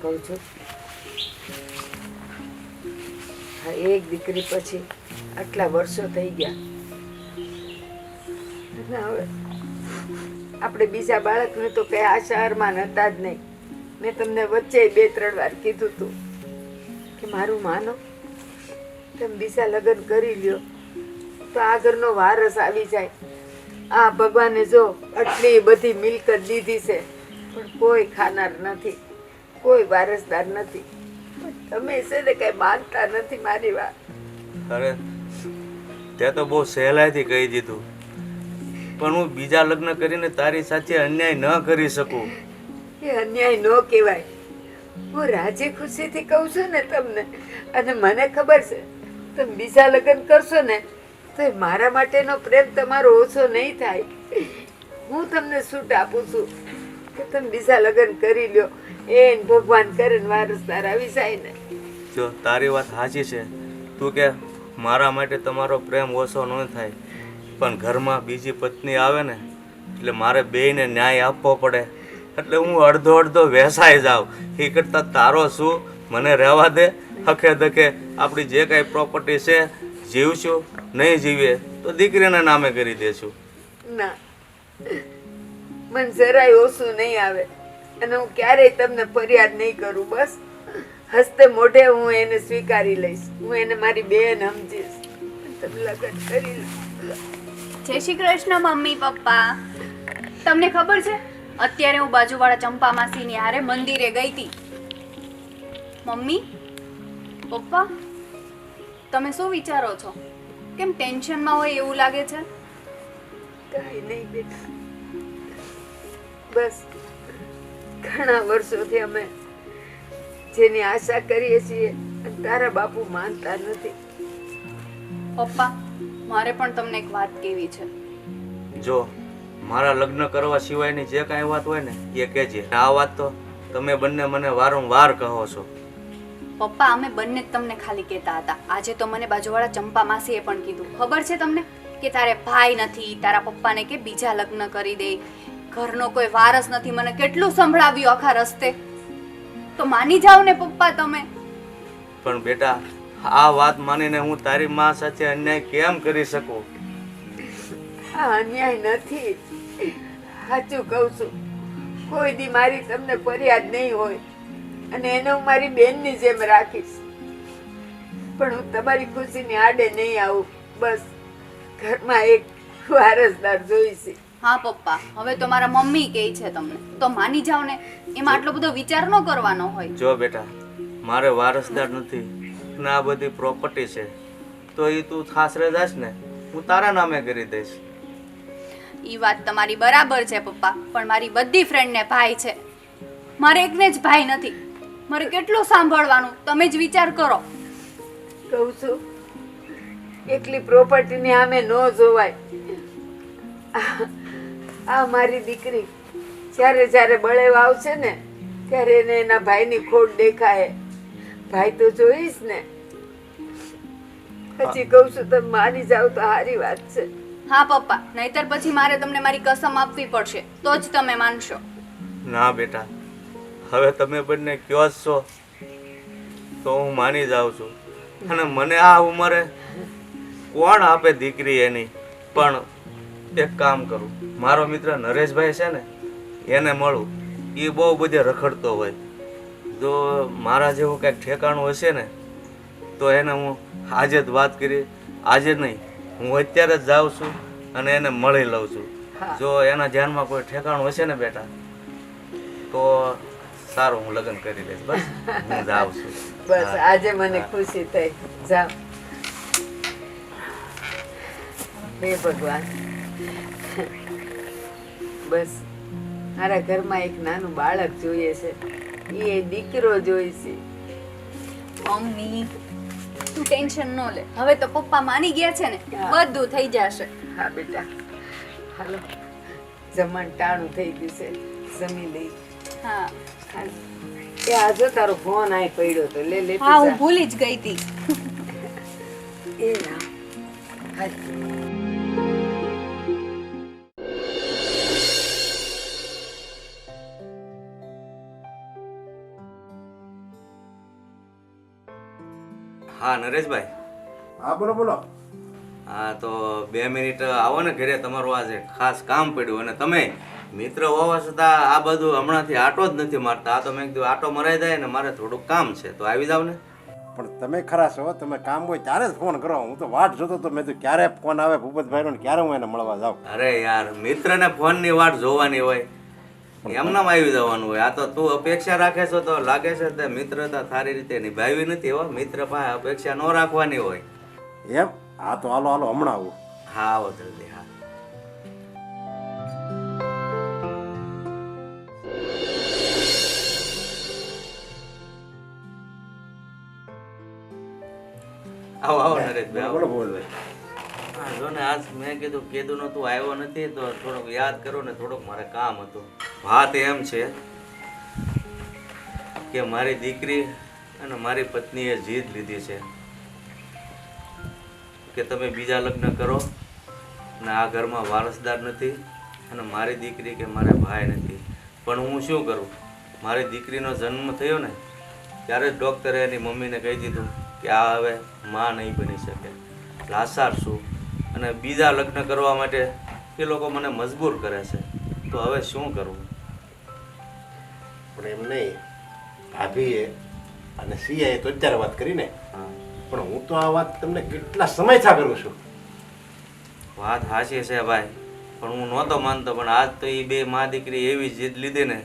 કહું છું, હા, એક દીકરી પછી આટલા વર્ષો થઈ ગયા અને હવે આપણે બીજા બાળકને તો કઈ આશા અરમાન હતા જ નહીં. મેં તમને વચ્ચે 2-3 વાર કીધું હતું કે મારું માનો, તમે બીજા લગ્ન કરી લ્યો તો આગળનો વારસ આવી જાય. આ ભગવાને જો આટલી બધી મિલકત દીધી છે પણ કોઈ ખાનાર નથી, કોઈ વારસદાર નથી. તમે છે ને કઈ માનતા નથી મારી વાત. અરે તે તો બહુ સહેલાઈથી કહી દીધું, પણ હું બીજા લગ્ન કરીને તારી સાથે અન્યાય ન કરી શકું. એ અન્યાય ન કહેવાય. હું રાજી ખુશીથી કહું છું ને તમને, અને મને ખબર છે તમે બીજા લગ્ન કરશો ને તો એ મારા માટેનો પ્રેમ તમારો ઓછો નહીં થાય. હું તમને છૂટ આપું છું કે તમે બીજા લગ્ન કરી લ્યો, એ ભગવાન કરે ને વારસદાર આવી જાય ને. જો તારી વાત સાચી છે, તું કે મારા માટે તમારો પ્રેમ ઓછો ન થાય, પણ ઘરમાં બીજી પત્ની આવે ને એટલે મારે બેયને ન્યાય આપવો પડે, એટલે હું અડધો અડધો વેસાઈ જાઉં. એ કરતાં તારો શું, મને રહેવા દે. હખે ધકે આપણી જે કાંઈ પ્રોપર્ટી છે જીવશું, નહીં જીવીએ તો દીકરીના નામે કરી દેશું. ના, મને જરાય ઓછું નહીં આવે અને હું ક્યારેય તમને ફરિયાદ નહીં કરું. બસ હસ્તે મોઢે હું એને સ્વીકારી લઈશ, હું એને મારી બેન સમજીશ. તમે લગ્ન કરી લો. જય શ્રી કૃષ્ણ મમ્મી પપ્પા. તમને ખબર છે અત્યારે હું બાજુવાળા ચંપા માસીની હારે મંદિરે ગઈ હતી. મમ્મી પપ્પા, તમે શું વિચારો છો? કેમ ટેન્શનમાં હોય એવું લાગે છે? કાંઈ નહીં બેટા, બસ ઘણા વર્ષોથી અમે જેની આશા કરીએ છીએ અને તારા બાપુ માનતા નથી. પપ્પા, મારે પણ તમને એક વાત કહેવી છે. જો મારા લગ્ન કરવા સિવાયની જે કાંઈ વાત હોય ને એ કહેજે. આ વાત તો તમે બંને મને વારંવાર કહો છો. પપ્પા, અમે બંને જ તમને ખાલી કહેતા હતા. આજે તો મને બાજુવાળા ચંપા માસીએ પણ કીધું. ખબર છે તમને કે તારે ભાઈ નથી, તારા પપ્પાને કે બીજા લગ્ન કરી દે, ઘરનો કોઈ વારસ નથી. મને કેટલું સંભળાવ્યું આખા રસ્તે. તો માની જાઓ ને પપ્પા તમે. પણ બેટા, આ વાત માનીને હું તારી મા સાથે અન્યાય કેમ કરી શકું? આ અન્યાય નથી, સાચું કહું છું. કોઈ દી મારી તમને ફરિયાદ નહીં હોય અને એને હું મારી બેનની જેમ રાખીશ, પણ હું તમારી ખુશીની આડે નહીં આવું. બસ ઘરમાં એક વારસદાર જોઈશે. હા પપ્પા, હવે તો મારા મમ્મી કહે છે તમને તો માની જાઓ ને. એમાં આટલો બધો વિચાર ન કરવાનો હોય. જો બેટા, મારે વારસદાર નથી ને આ બધી પ્રોપર્ટી છે તો એ તું સાસરે જાશ ને હું તારા નામે કરી દઈશ. ઈ વાત તમારી બરાબર છે પપ્પા, પણ મારી બધી ફ્રેન્ડને ભાઈ છે, મારે એકને જ ભાઈ નથી. મારે કેટલું સાંભળવાનું, તમે જ વિચાર કરો. કહું છું એકલી પ્રોપર્ટીની આમે ન જોવાય. આ મારી દીકરી જ્યારે જ્યારે બળેવા આવશે ને ત્યારે એને એના ભાઈની ખોટ દેખાય. ભાઈ તો જોઈશ ને. પછી કહું છું તમે માની જાવ તો સારી વાત છે. હા પપ્પા, નહીતર પછી મારે તમને મારી કસમ આપવી પડશે તો જ તમે માનશો. ના બેટા, હવે તમે બંને કયો જ છો તો હું માની જાઉં છું. અને મને આ ઉંમરે કોણ આપે દીકરી એની? પણ એક કામ કરું, મારો મિત્ર નરેશભાઈ છે ને એને મળું. એ બહુ બધે રખડતો હોય, જો મારા જેવું કંઈક ઠેકાણું હશે ને તો એને હું આજે જ વાત કરી, આજે નહીં હું અત્યારે જ જાઉં છું અને એને મળી લઉં છું. જો એના ધ્યાનમાં કોઈ ઠેકાણું હશે ને બેટા તો સારું, હું લગ્ન કરી લઈશ. બસ હું જાઉં છું. બસ આજે મને ખુશી થઈ. જાઓ. હે ભગવાન, બસ મારા ઘરમાં એક નાનું બાળક જોઈએ છે, એ દીકરો જોઈશે. મમ્મી તું ટેન્શન ન લે, હવે તો પપ્પા માની ગયા છે ને, બધું થઈ જશે. હા બેટા, હાલો જમણ ટાણું થઈ ગયું છે, જમી લઈ. હા એ આજો તારો ફોન આય પડ્યો તો લે લે. હા, હું ભૂલી જ ગઈ હતી. એ રામ. હાલ. હા નરેશભાઈ. હા બોલો બોલો. હા તો 2 મિનિટ આવો ને ઘરે, તમારું આજે ખાસ કામ પડ્યું. અને તમે મિત્ર હોવા છતાં આ બધું હમણાંથી આટો જ નથી મારતા. આ તો મેં કીધું આટો મરાઈ જાય ને, મારે થોડુંક કામ છે તો આવી જાવ ને. પણ તમે ખરા છો, તમે કામ હોય ત્યારે જ ફોન કરો. હું તો વાટ જોતો તો, મેં તો ક્યારે ફોન આવે ભૂપતભાઈનો ને ક્યારે હું એને મળવા જાઉં. અરે યાર, મિત્રને ફોનની વાટ જોવાની હોય, એમનામ આવી જવાનું હોય. આ તો તું અપેક્ષા રાખે છો તો લાગે છે તે મિત્રતા સારી રીતે નિભાવી નથી. હો, મિત્ર પાસે અપેક્ષા ન રાખવાની હોય. એમ? હા તો હાલો હાલો હમણાં આવું. હા આવો જલ્દી. હા આવો આવો નરેશભાઈ બોલો આવો. ભૂપતભાઈ. હા જો ને, આજ મેં કીધું તું આવ્યો નથી તો થોડુંક યાદ કરું ને, થોડુંક મારે કામ હતું. વાત એમ છે કે મારી દીકરી અને મારી પત્નીએ જીદ લીધી છે કે તમે બીજા લગ્ન કરો ને આ ઘરમાં વારસદાર નથી અને મારી દીકરી કે મારા ભાઈ નથી. પણ હું શું કરું? મારી દીકરીનો જન્મ થયો ને ત્યારે જ ડૉક્ટરે એની મમ્મીને કહી દીધું કે આ હવે માં નહીં બની શકે, લાચાર છું. અને બીજા લગ્ન કરવા માટે એ લોકો મને મજબૂર કરે છે. તો હવે શું કરવું? પણ એમ નહીં, ભાભીએ અને સિયાએ તો અત્યારે વાત કરી ને. હા, પણ હું તો આ વાત તમને કેટલા સમયથી કરું છું. વાત સાચી છે ભાઈ, પણ હું નહોતો માનતો. પણ આજ તો એ બે મા દીકરી એવી જીદ લીધી ને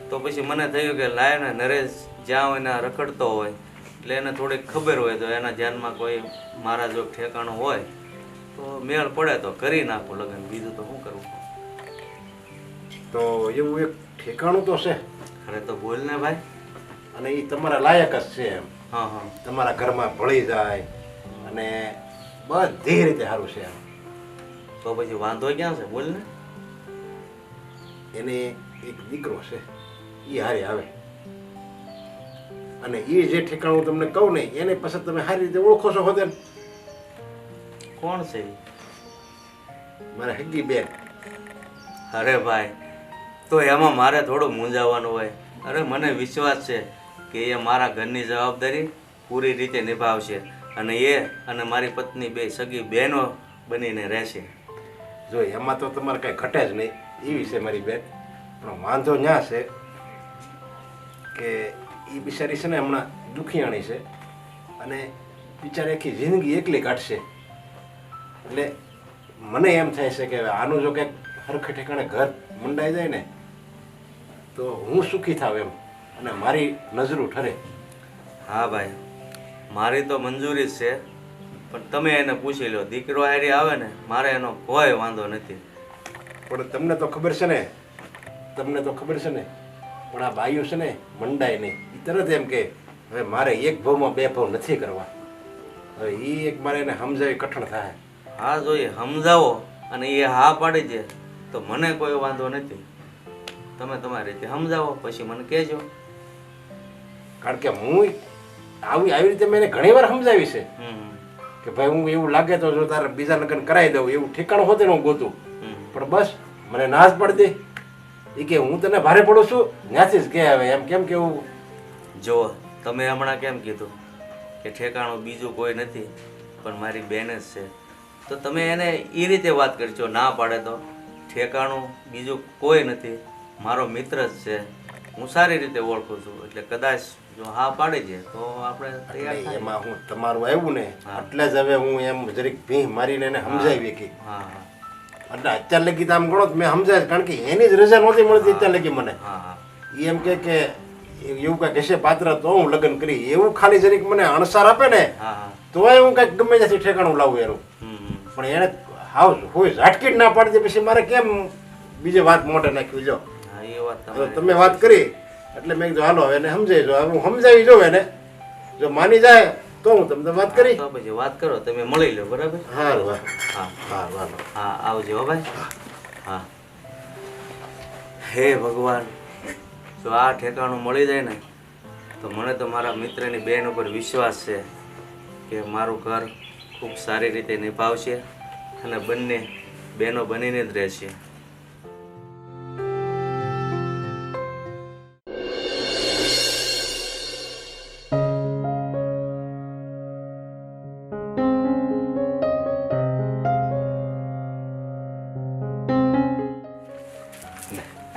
તો પછી મને થયું કે લાય ને, નરેશ જ્યાં હોય ને રખડતો હોય એટલે એને થોડીક ખબર હોય તો એના ધ્યાનમાં કોઈ મારા જો ઠેકાણું હોય તો મેળ પડે તો કરી નાખું લગ્ન. બીજું તો શું કરવું? તો એવું એક ઠેકાણું તો છે, અરે તો બોલ ને ભાઈ. અને એ તમારા લાયક જ છે. એમ હા હા, તમારા ઘરમાં ભળી જાય અને બધી રીતે સારું છે. એમ તો પછી વાંધો ક્યાં છે? બોલ ને. એને એક દીકરો છે, એ હારે આવે. અને એ જે ઠેકાણું તમને કહું ને એને પછી તમે સારી રીતે ઓળખો છો હોતે. કોણ છે ઈ? મારા હગી બેન. અરે ભાઈ, તો એમાં મારે થોડું મૂંઝાવાનું હોય. અરે મને વિશ્વાસ છે કે એ મારા ઘરની જવાબદારી પૂરી રીતે નિભાવશે અને એ અને મારી પત્ની બે સગી બહેનો બનીને રહેશે. જો એમાં તો તમારે કાંઈ ઘટે જ નહીં, એવી છે મારી બેન. પણ વાંધો ન્યા છે કે એ બિચારી છે ને હમણાં દુખિયાણી છે અને બિચારી આખી જિંદગી એકલી કાઢશે. એટલે મને એમ થાય છે કે આનું જો કંઈક હરખે ઠેકાણે ઘર મંડાઈ જાય ને તો હું સુખી થાવ એમ અને મારી નજરું ઠરે. હા ભાઈ, મારી તો મંજૂરી જ છે. પણ તમે એને પૂછી લો, દીકરો હારી આવે ને મારે એનો કોઈ વાંધો નથી. પણ તમને તો ખબર છે ને, તમને તો ખબર છે ને, પણ આ બાયું છે ને મંડાય નહીં. એ તરત એમ કે હવે મારે એક ભાવમાં બે ભાવ નથી કરવા. હવે એ એક મારે એને સમજાવી કઠણ થાય. હા જોઈએ, સમજાવો અને એ હા પાડી દે તો મને કોઈ વાંધો નથી. તમે તમારી રીતે સમજાવો પછી મને કહેજો. કારણ કે હું આવી રીતે મેં એને ઘણી વાર સમજાવી છે હમ કે ભાઈ હું એવું લાગે તો જો તારે બીજા લગ્ન કરાવી દઉં એવું ઠેકાણું હોતે ને હું ગોતું. હમ. પણ બસ મને ના જ પડતી. એ કે હું તને ભારે પડું છું ત્યાંથી જ કે હવે એમ કેમ કેવું. જો તમે હમણાં કેમ કીધું કે ઠેકાણું બીજું કોઈ નથી પણ મારી બેન જ છે, તો તમે એને એ રીતે વાત કરજો. ના પાડે તો ઠેકાણું બીજું કોઈ નથી, મારો મિત્ર જ છે, હું સારી રીતે ઓળખું છું. એટલે કદાચ જો હા પાડી દે તો આપણે તૈયાર એટલે થાય. એમાં હું તમારું આવ્યું ને હા. એટલે જ હવે હું એમ જરીક ભીહ મારીને એને સમજાવી કે હા હા એટલે અત્યાર લગી તો આમ ગણો તો મેં સમજાય કારણ કે એની જ રજા નહોતી મળતી અત્યાર લગી મને. હા હા એ એમ કે એવું કાંઈક હશે પાત્ર તો હું લગ્ન કરી એવું ખાલી જરીક મને અણસાર આપે ને હા હા તોય હું કાંઈક ગમે ત્યાંથી ઠેકાણું લાવું એનું. હમ પણ એને હાવ હોય ઝાટકી જ ના પાડી દે પછી મારે કેમ બીજી વાત મોઢે નાખ્યું. જો હા, એ વાત હવે તમારી. તમે વાત કરી એટલે મેં કીધું હાલો એને સમજાવી જો. હવે હું સમજાવી જોઉં એને, જો માની જાય તો હું તમને વાત કરી. તો પછી વાત કરો, તમે મળી લો. બરાબર? હારું વાહ હા હારું હાલો. હા, આવજો હો ભાઈ. હા, હે ભગવાન, જો આ ઠેકાણું મળી જાય ને તો મને તો મારા મિત્રની બેન ઉપર વિશ્વાસ છે કે મારું ઘર ખૂબ સારી રીતે નિભાવશે અને બંને બહેનો બનીને જ રહેશે.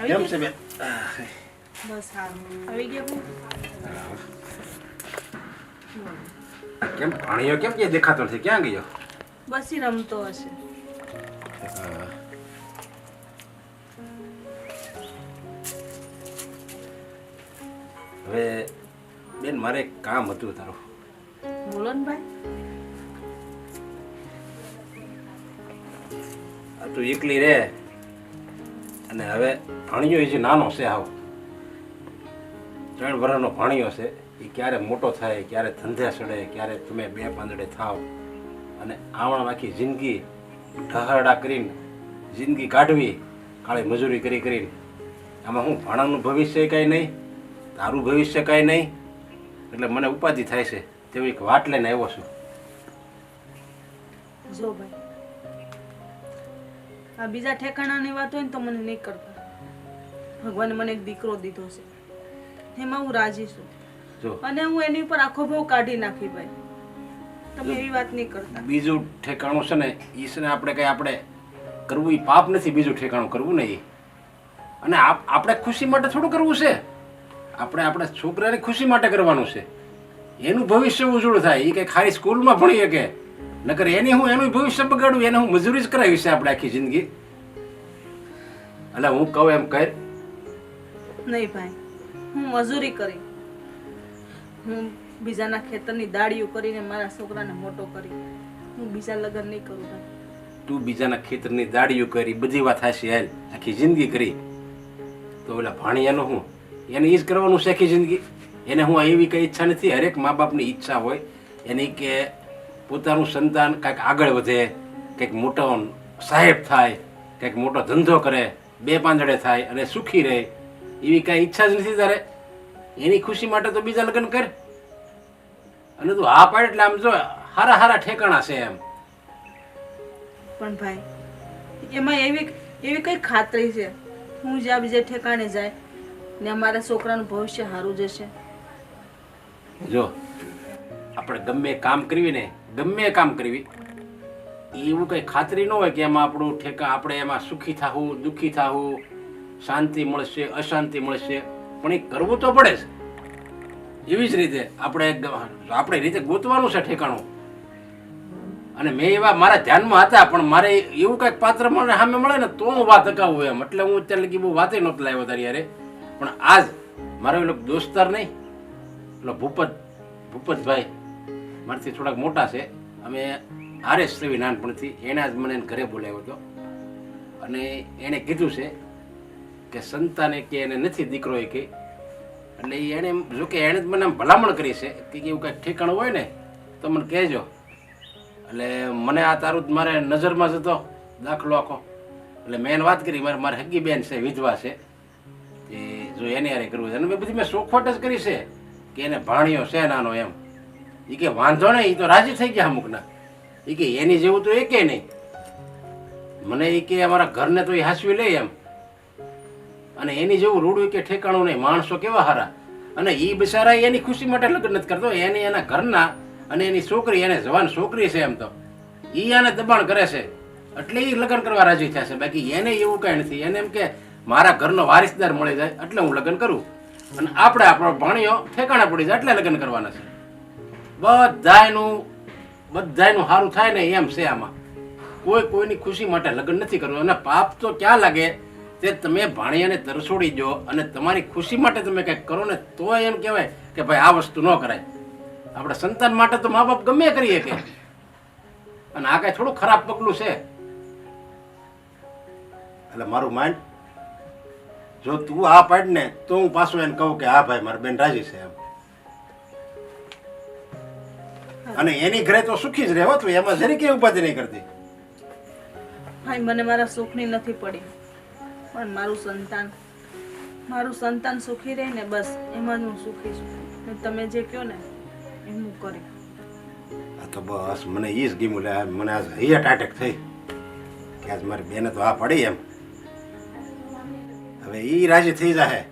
કેમ છે બેન? બસ સારું આવી ગયા કેમ પાણીઓ કેમ કે દેખાતો નથી? ક્યાં ગયો? બસ ઈ રમતો હશે. હવે બેન મારે એક કામ હતું તારું. બોલો ને ભાઈ. આ તું એકલી રે અને હવે ભાણિયો એ જે નાનો છે હાવ 3 વર્ષનો ભાણિયો છે એ ક્યારે મોટો થાય, ક્યારે ધંધે ચડે, ક્યારે તમે 2 પાંદડે થાવ અને આવણ આખી જિંદગી ઢહરડા કરીને જિંદગી કાઢવી કાળી મજૂરી કરી કરીને. આમાં હું ભાણાનું ભવિષ્ય કાંઈ નહીં, તારું ભવિષ્ય કાંઈ નહીં, એટલે મને ઉપાધિ થાય છે. તેવી એક વાત લઈને આવ્યો છું. જો ભાઈ આ બીજા ઠેકાણાની વાત હોય ને તો મને નહીં કરતા. ભગવાને મને એક દીકરો દીધો છે એમાં હું રાજી છું જો અને હું એની ઉપર આખો ભાવ કાઢી નાખી ભાઈ. તમે એવી વાત નહીં કરતા. બીજું ઠેકાણું છે ને એ છે ને આપણે કરવું એ પાપ નથી. બીજું ઠેકાણું કરવું નહીં અને આપણે ખુશી માટે થોડું કરવું છે. આપણે આપણા છોકરાની ખુશી માટે કરવાનું છે. એનું ભવિષ્ય ઉજળું થાય. એ કંઈ ખાલી સ્કૂલમાં ભણી શકે નકર એનું ભવિષ્ય બગાડવું, એને હું મજૂરી જ કરાવી છે આપણે આખી જિંદગી. એટલે હું કહું એમ કર. નહીં ભાઈ હું મજૂરી કરી, હું બીજાના ખેતરની દાળીઓ કરીને મારા છોકરાને મોટો કરી, હું બીજા લગ્ન નહીં કરું ભાઈ. તું બીજાના ખેતરની દાડીઓ કરી, બધી વાત હાશી હાલ આખી જિંદગી કરી, તો ઓલા ભાણિયાનું હું એને એ જ કરવાનું છે આખી જિંદગી. એને હું એવી કઈ ઈચ્છા નથી. હરેક મા બાપની ઈચ્છા હોય એની કે પોતાનું સંતાન કંઈક આગળ વધે, કંઈક મોટો સાહેબ થાય, કંઈક મોટો ધંધો કરે, 2 પાંદડે થાય અને સુખી રહે. એવી કાંઈ ઈચ્છા જ નથી તારે. એની ખુશી માટે તો બીજા લગ્ન કર. અને તું હા પાડ એટલે આમ જો હારા હારા ઠેકાણા છે એમ. પણ ભાઈ એમાં એવી કઈ ખાતરી છે હું જ્યાં બીજે ઠેકાણે જાય ને અમારા છોકરાનું ભવિષ્ય સારું જશે? જો આપણે ગમે એ કામ કરવી ને, ગમે એ કામ કરવી એવું કઈ ખાતરી ન હોય કે એમાં આપણું ઠેકા આપણે એમાં સુખી થાવું, દુઃખી થાવું, શાંતિ મળશે, અશાંતિ મળશે, પણ એ કરવું તો પડે જ. એવી જ રીતે આપણે રીતે ગોતવાનું છે ઠેકાણું. અને મેં એવા મારા ધ્યાનમાં હતા પણ મારે એવું કંઈક પાત્ર મને સામે મળે ને તો હું વાત અકાવું એમ. એટલે હું અત્યારે લગી બહુ વાતે નહોતો લાવ્યો તારી યારે. પણ આજ મારો એ દોસ્તાર નહીં, એટલે ભૂપતભાઈ મારાથી થોડાક મોટા છે, અમે હારે જ સેવી નાનપણથી. એણે જ મને ઘરે બોલાવ્યો હતો અને એણે કીધું છે કે સંતાને કે એને નથી દીકરો એ કે. એટલે એણે જોકે એણે જ મને આમ ભલામણ કરી છે કે એવું કાંઈક ઠેકાણું હોય ને તો મને કહેજો. એટલે મને આ તારું જ મારે નજરમાં જતો દાખલો આખો. એટલે મેં એને વાત કરી, મારે હગી બેન છે, વિધવા છે, એ જો એને યારે કરવું છે. અને મેં બધી મેં શોખવટ જ કરી છે કે એને ભાણિયો છે નાનો એમ. એ કે વાંધો નહીં, એ તો રાજી થઈ ગયા અમુકના. એ કે એની જેવું તો એકે નહીં. મને એ કે અમારા ઘરને તો એ હાંસવી લે એમ. અને એની જેવું રૂડું કે ઠેકાણું નહીં. માણસો કેવા હારા. અને એ બિચારા એની ખુશી માટે લગ્ન નથી કરતો. એને એના ઘરના અને એની છોકરી, એને જવાન છોકરી છે એમ તો એ આને દબાણ કરે છે એટલે એ લગ્ન કરવા રાજી થયા છે. બાકી એને એવું કાંઈ નથી. એને એમ કે મારા ઘરનો વારિસદાર મળી જાય એટલે હું લગ્ન કરું અને આપણે આપણો ભાણિયો ઠેકાણે પડી જાય એટલે લગ્ન કરવાના છે. બધાયનું સારું થાય ને એમ છે આમાં. કોઈની ખુશી માટે લગ્ન નથી કરવું. અને પાપ તો ક્યાં લાગે તે તમે ભાણિયાને તરસોડી દો અને તમારી ખુશી માટે તમે કંઈક કરો ને તો એમ કહેવાય કે ભાઈ આ વસ્તુ ન કરાય. આપણે સંતાન માટે તો મા બાપ ગમે કરીએ કે. અને આ કઈ થોડું ખરાબ પગલું છે. એટલે મારું માઇન્ડ જો તું આ પાડ ને તો હું પાછું એને કહું કે હા ભાઈ મારી બેન રાજી છે એમ. અને એની ઘરે તો સુખી જ રહે તું એમાં જરી કે ઉપાધિ નહીં કરતી. ભાઈ મને મારા સુખની નથી પડી પણ મારું સંતાન સુખી રહે ને બસ એમાં જ હું સુખી છું. તમે જે કહો ને એ હું કરી. આ તો બસ મને એ જ ગમ્યું. લે મને આજ હૈયા અટેક થઈ કે આજ મારી બેને તો આ પડી એમ. હવે એ રાજી થઈ જાય,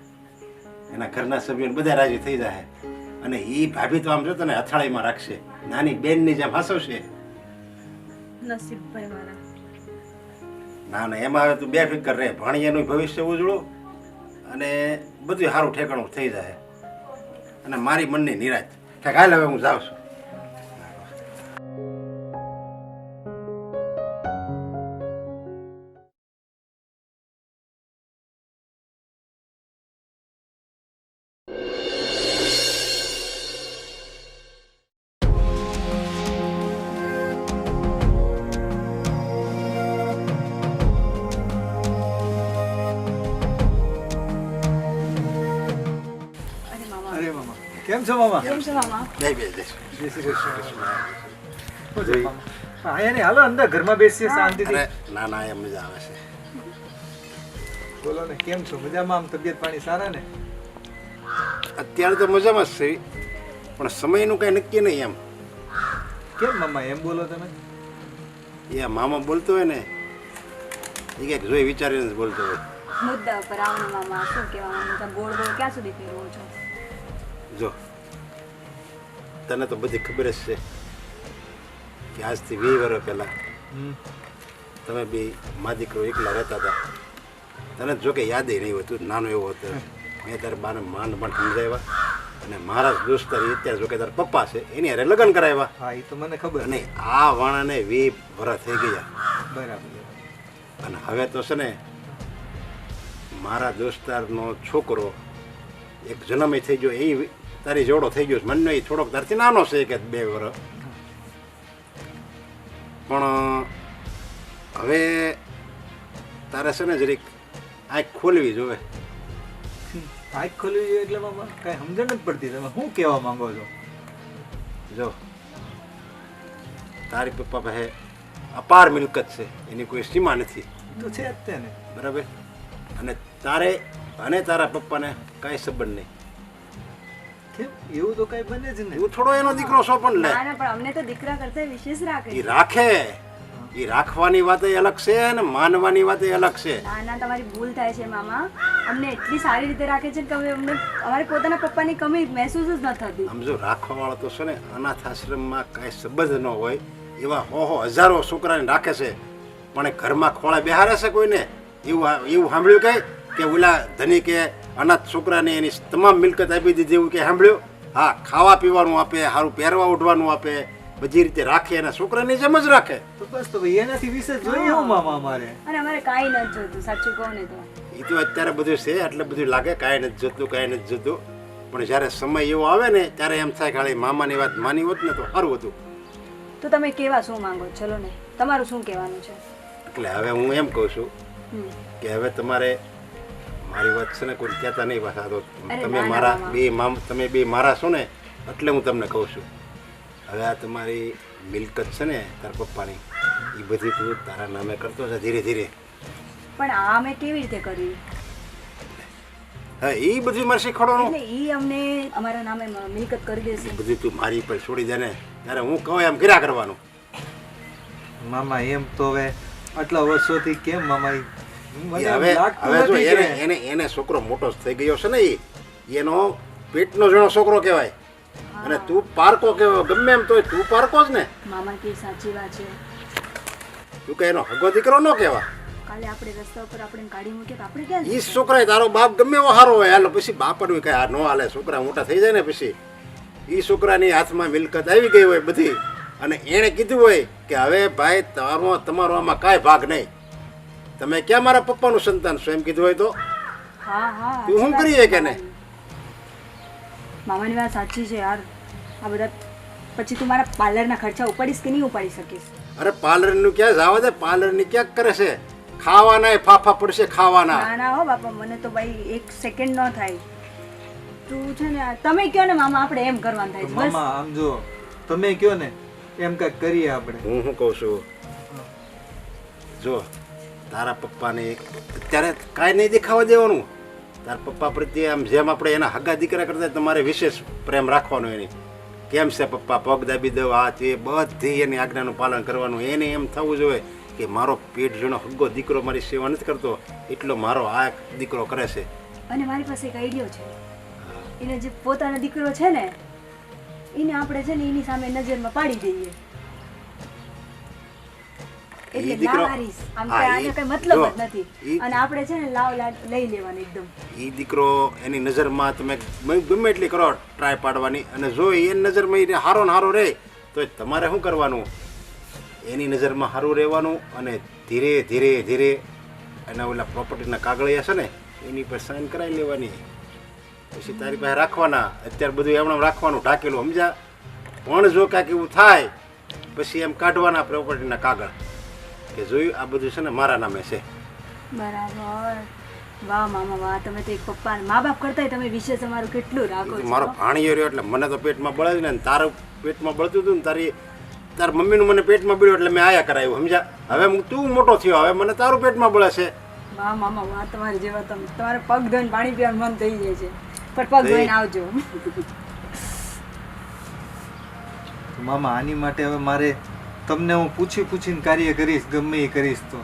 એના ઘરના સભ્યોને બધા રાજી થઈ જાય અને એ ભાભી તો આમ જો તને અથાળીમાં રાખશે, નાની બેનની જેમ હસવશે. નસીબ ભાઈ મારા. ના ના એમાં હવે તું બેફિકર રહે. ભાણિયાનું ભવિષ્ય ઉજળું અને બધું સારું ઠેકાણું થઈ જાય અને મારી મનની નિરાશ. ઠેક હાલ હવે હું જાઉં છું. અરે મામા કેમ છો મામા? કેમ છે મામા? જય બે જય જય શ્રી કૃષ્ણ. શું છે મામા? હા અહીંયા નહીં, હાલો અંદર ઘરમાં બેસીએ શાંતિથી. અરે ના ના એમ મજા આવે છે. બોલો ને કેમ છો? મજામાં? આમ તબિયત પાણી સારા ને? અત્યારે તો મજામાં જ છે પણ સમયનું કાંઈ નક્કી નહીં એમ. કેમ મામા એમ બોલો તમે? એ મામા બોલતો હોય ને એ કંઈક જોઈ વિચારીને જ બોલતો હોય. મુદ્દા પર આવો ને મામા, શું કહેવા માંગો? ગોળ ગોળ ક્યાં સુધી ફેરવો છો? જો તને તો બધી ખબર જ છે કે આજથી 20 વર્ષ પહેલાં તમે બે મા દીકરો એકલા રહેતા હતા. તને જો કે યાદ નહીં હોય, તું નાનો એવો હતો. મેં તારા બાને માંડ માંડ સમજાવ્યા અને મારા દોસ્તાર અત્યારે જો કે તારા પપ્પા છે એની હારે લગ્ન કરાવ્યા. હા એ તો મને ખબર. અને આ વાણાને 20 વર્ષ થઈ ગયા બરાબર. અને હવે તો છે ને મારા દોસ્તારનો છોકરો એક જન્મ થઈ ગયો, એ તારી જોડો થઈ ગયો. મને એ થોડોક તારથી નાનો છે કે 2 વર્ષ. પણ હવે તારે છે ને જરીક આંખ ખોલવી જોવે. આંખ ખોલવી જોઈએ એટલે મામા કાંઈ સમજણ નથી પડતી. તમે શું કહેવા માંગો છો? જો તારી પપ્પા પાસે અપાર મિલકત છે, એની કોઈ સીમા નથી. તો છે જ તે ને. બરાબર. અને તારે અને તારા પપ્પાને કાંઈ સંબંધ નહીં. કેમ એવું તો કાંઈ બને જ નહીં. એવું થોડો એનો દીકરો છો પણ લે ના ના, પણ અમને તો દીકરા કરતા વિશેષ રાખે એ રાખે. એ રાખવાની વાત અલગ છે અને માનવાની વાત અલગ છે. ના ના, તમારી ભૂલ થાય છે મામા. અમને એટલી સારી રીતે રાખે છે કે અમને અમારી પોતાના પપ્પાની કમી મહેસૂસ જ ન થતી. સમજો રાખવાવાળો તો છે ને અનાથ આશ્રમમાં કાંઈ સંબંધ ન હોય એવા હજારો છોકરાને રાખે છે પણ એ ઘરમાં ખોળે બેહારે છે કોઈને? એવું સાંભળ્યું કે ઓલા ધની કે અનાથ છોકરાને એની તમામ મિલકત આપી દીધી એવું કે સાંભળ્યું? હા, ખાવા પીવાનું આપે, સારું પહેરવા ઉઠવાનું આપે, બધી રીતે રાખે અને છોકરાની જેમ જ રાખે. તો બસ તો ભાઈ એનાથી વિશે જોઈએ હું મામા અમારે. અને અમારે કાંઈ નથી જોતું, સાચું કહું ને તો. એ તો અત્યારે બધું છે એટલે બધું લાગે કાંઈ નથી જોતું કાંઈ નથી જોતું. પણ જ્યારે સમય એવો આવે ને ત્યારે એમ થાય ખાલી મામાની વાત માની હોત ને તો સારું હતું. તો તમે કેવા શું માંગો? ચલો ને, તમારું શું કહેવાનું છે? એટલે હવે હું એમ કહું છું હમ. કે હવે તમારે મારી વાત છે ને કોઈ કહેતા નહીં પાછા. તો અરે તમે ના, મારા મામા. તમે બે મારા છો ને એટલે હું તમને કહું છું. હવે આ તમારી મિલકત છે ને તારા પપ્પાની એ બધી તું તારા નામે કરતો છે ધીરે ધીરે. પણ આ મેં કેવી રીતે કર્યું? હા, એ બધું મારે શીખવાડવાનું. એટલે ઈ અમને અમારા નામે મિલકત કરી દેશે. બધું તું મારી પર છોડી દે ને ત્યારે હું કહું એમ કર્યા કરવાનું. મામા એમ તો હવે આટલા વર્ષોથી કેમ મામા મને એમ હવે લાગતું હવે જો નથી કે- એને છોકરો મોટો થઈ ગયો છે ને એનો પેટનો જણો છોકરો કહેવાય અને તું પારકો કહેવાય. ગમે એમ તો તું પારકો જ ને. મામા કે સાચી વાત છે. તું કે એનો હગો દીકરો ન કહેવાય. કાલે આપણે રસ્તા ઉપર આપણે ગાડી મૂકીએ તો આપણે ક્યાં ઈ જઈશું? છોકરા તારો બાપ ગમે એવો સારો હોય હાલો પછી બાપડું કઈ આ ન હાલે. છોકરા મોટા થઈ જાય ને પછી ઈ છોકરાની હાથમાં મિલકત આવી ગઈ હોય બધી અને એણે કીધું હોય કે હવે ભાઈ તમારો આમાં કાંઈ ભાગ નહીં, તમે ક્યાં મારા પપ્પાનું સંતાન છો એમ કીધું હોય તો હા હા, તું શું સાચી કરીએ વાત કે છે નહીં? મામાની વાત સાચી છે યાર. આ બધા પછી તું મારા પાર્લરના ખર્ચા ઉપાડીશ કે નહીં ઉપાડી શકીશ? અરે પાર્લરનું ક્યાં જવા દે, પાર્લરની ક્યાંક કરે છે. ખાવાના ફાફા પડશે ખાવાના. ના ના હો બાપા, મને તો ભાઈ 1 સેકન્ડ ન થાય. તું છે ને તમે કયો ને મામા, આપણે એમ કરવાનું થાય છે બસ. મામા આમ જો તમે કયો ને એમ કાંઈક કરીએ આપણે. હું શું કહું છું, જો તારા પપ્પાને અત્યારે કાંઈ નહીં દેખાવા દેવાનું. તારા પપ્પા પ્રત્યે આમ જેમ આપણે એના હગા દીકરા કરતા તમારે વિશેષ પ્રેમ રાખવાનો. એની કેમ છે પપ્પા પગ દાબી દો, આ તે બધી એની આજ્ઞાનું પાલન કરવાનું. એને એમ થવું જોઈએ કે મારો પેટ જણો હગ્ગો દીકરો મારી સેવા નથી કરતો એટલો મારો આ દીકરો કરે છે. અને મારી પાસે એક આઈડિયો છે. એને જે પોતાનો દીકરો છે ને એને આપણે છે ને એની સામે નજરમાં પાડી દઈએ. એટલે ઈ દીકરો- લાવ હારીશ આમ હા, કે આને ઈ- કઈ મતલબ જો, જ નથી ઈ- અને આપણે છે ને લાવ લઈ લેવાનું એકદમ એ દીકરો એની નજરમાં તમે ગમે એટલી કરો ટ્રાય પાડવાની, અને જો એની નજરમાં એ હારો ને હારો રહે તો તમારે શું કરવાનું, એની નજરમાં સારું રહેવાનું અને ધીરે ધીરે ધીરે એના ઓલા પ્રોપર્ટીના કાગળિયા છે ને એની પર સાઇન કરાવી લેવાની, પછી તારી પાસે રાખવાના. અત્યારે બધું એમણે રાખવાનું ઢાકેલું, સમજ્યા? પણ જો કાંઈક એવું થાય પછી એમ કાઢવાના પ્રોપર્ટીના કાગળ કે જોયું આ બધું છે ને મારા નામે છે. બરાબર વાહ મામા વાહ તમે તો એક પપ્પા મા બાપ કરતાંય તમે વિશેષ અમારું કેટલું રાખો છો મારો ભાણિયો રહ્યો એટલે મને તો પેટમાં બળે જ ને, તારું પેટમાં બળતું હતું ને તાર મમ્મીનું મને પેટમાં બળ્યું એટલે મેં આયા કરાવ્યું, સમજ્યા? હવે તું મોટો થયો, હવે મને તારું પેટમાં બળે છે. વાહ મામા વાહ તમારી જેવા તમે તમારે પગ ધોઈને પાણી પીવાનું મન થઈ જાય છે પણ પગ ધોઈને આવજો મામા આની માટે હવે મારે તમને હું પૂછીને કાર્ય કરીશ, ગમે એ કરીશ તો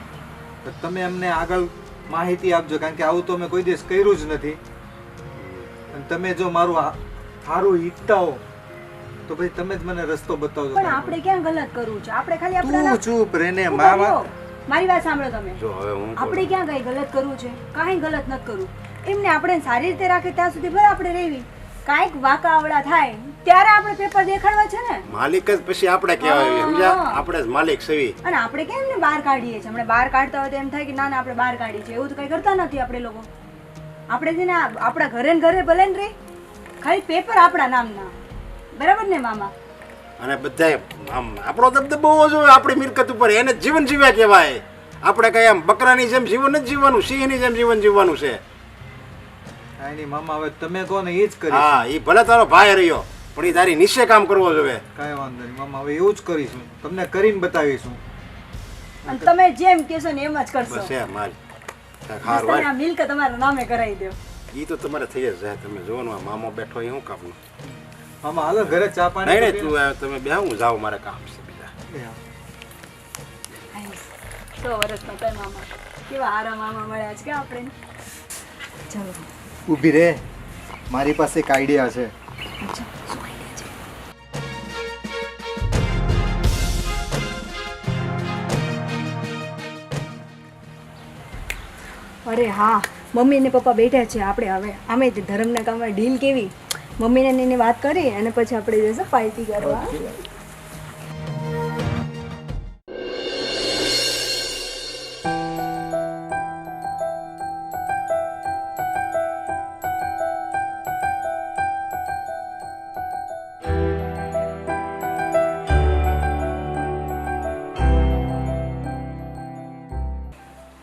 તમે અમને આગળ માહિતી આપજો, કારણ કે આવું તો મેં કોઈ દિવસ કર્યું જ નથી. અને તમે જો મારું સારું ઈચ્છતા હો તો પછી તમે જ મને રસ્તો બતાવજો. પણ આપણે ક્યાં ગલત કરવું છે? આપણે ખાલી આપણા તું ચૂપ રેને તું મામા. બોલ્યો. મારી વાત સાંભળો તમે જો હવે હું આપણે ક્યાં કઈ ગલત કરવું છે? કાંઈ ગલત નથી કરવું. એમને આપણે સારી રીતે રાખે ત્યાં સુધી ભલે આપણે રહેવી. કાંઈક વાંકાવડા થાય ત્યારે આપણે પેપર દેખાડવા છે ને. માલિક જ પછી આપણે કહેવાય, સમજ્યા? હા. આપણે જ માલિક સવી. અને આપણે કેમ એમને બહાર કાઢીએ છીએ? આપણે બહાર કાઢતા હોય તો એમ થાય કે ના ના આપણે બહાર કાઢીએ છીએ. એવું તો કઈ કરતા નથી આપણે લોકો. આપણે છે ને આપણા ઘરે ને ઘરે ભલે ને રહી, ખાલી પેપર આપણા નામના. બરાબર ને મામા? અને બધાય આમ આપણો દબદબો હોવો જોઈએ આપણી મિલકત ઉપર, એને જ જીવન જીવ્યા કહેવાય. આપણે કઈ આમ બકરાની જેમ જીવન જ જીવવાનું, સિંહની જેમ જીવન જીવવાનું છે. કાંઈ નહીં મામા, હવે તમે કહો ને એ જ કરીશ. હા, એ ભલે તારો ભાઈ રહ્યો પણ એ તારી નિશ્ચય કામ કરવો જોઈએ. કાંઈ વાંધો નહીં મામા, હવે એવું જ કરીશું, તમને કરીને બતાવીશું. અને તમે જેમ કહેશો ને એમ જ કરશો. બસ એમ હાલ. કાંઈક બસ હાર તમે હોય આ મિલકત તમારા નામે કરાવી દો. એ તો તમારે થઈ જ જાય. તમે જોવાનું આ મામો બેઠો એ શું કામનું? મામા હાલો ઘરે ચા પાણી નહીં નહીં, તું તમે બે હું જાઉં, મારે કામ છે બીજા. પીએ. 100 વર્ષનો તય મામા કેવા હારા મામા મળ્યા છે કે આપણે. ચલો ઊભી રે, મારી પાસે એક આઈડિયા છે. અરે હા મમ્મી ને પપ્પા બેઠા છે. આપણે હવે આમે ધર્મના કામમાં ડીલ કેવી મમ્મીને ને એની વાત કરી અને પછી આપણે જઈશું પાર્ટી કરવા.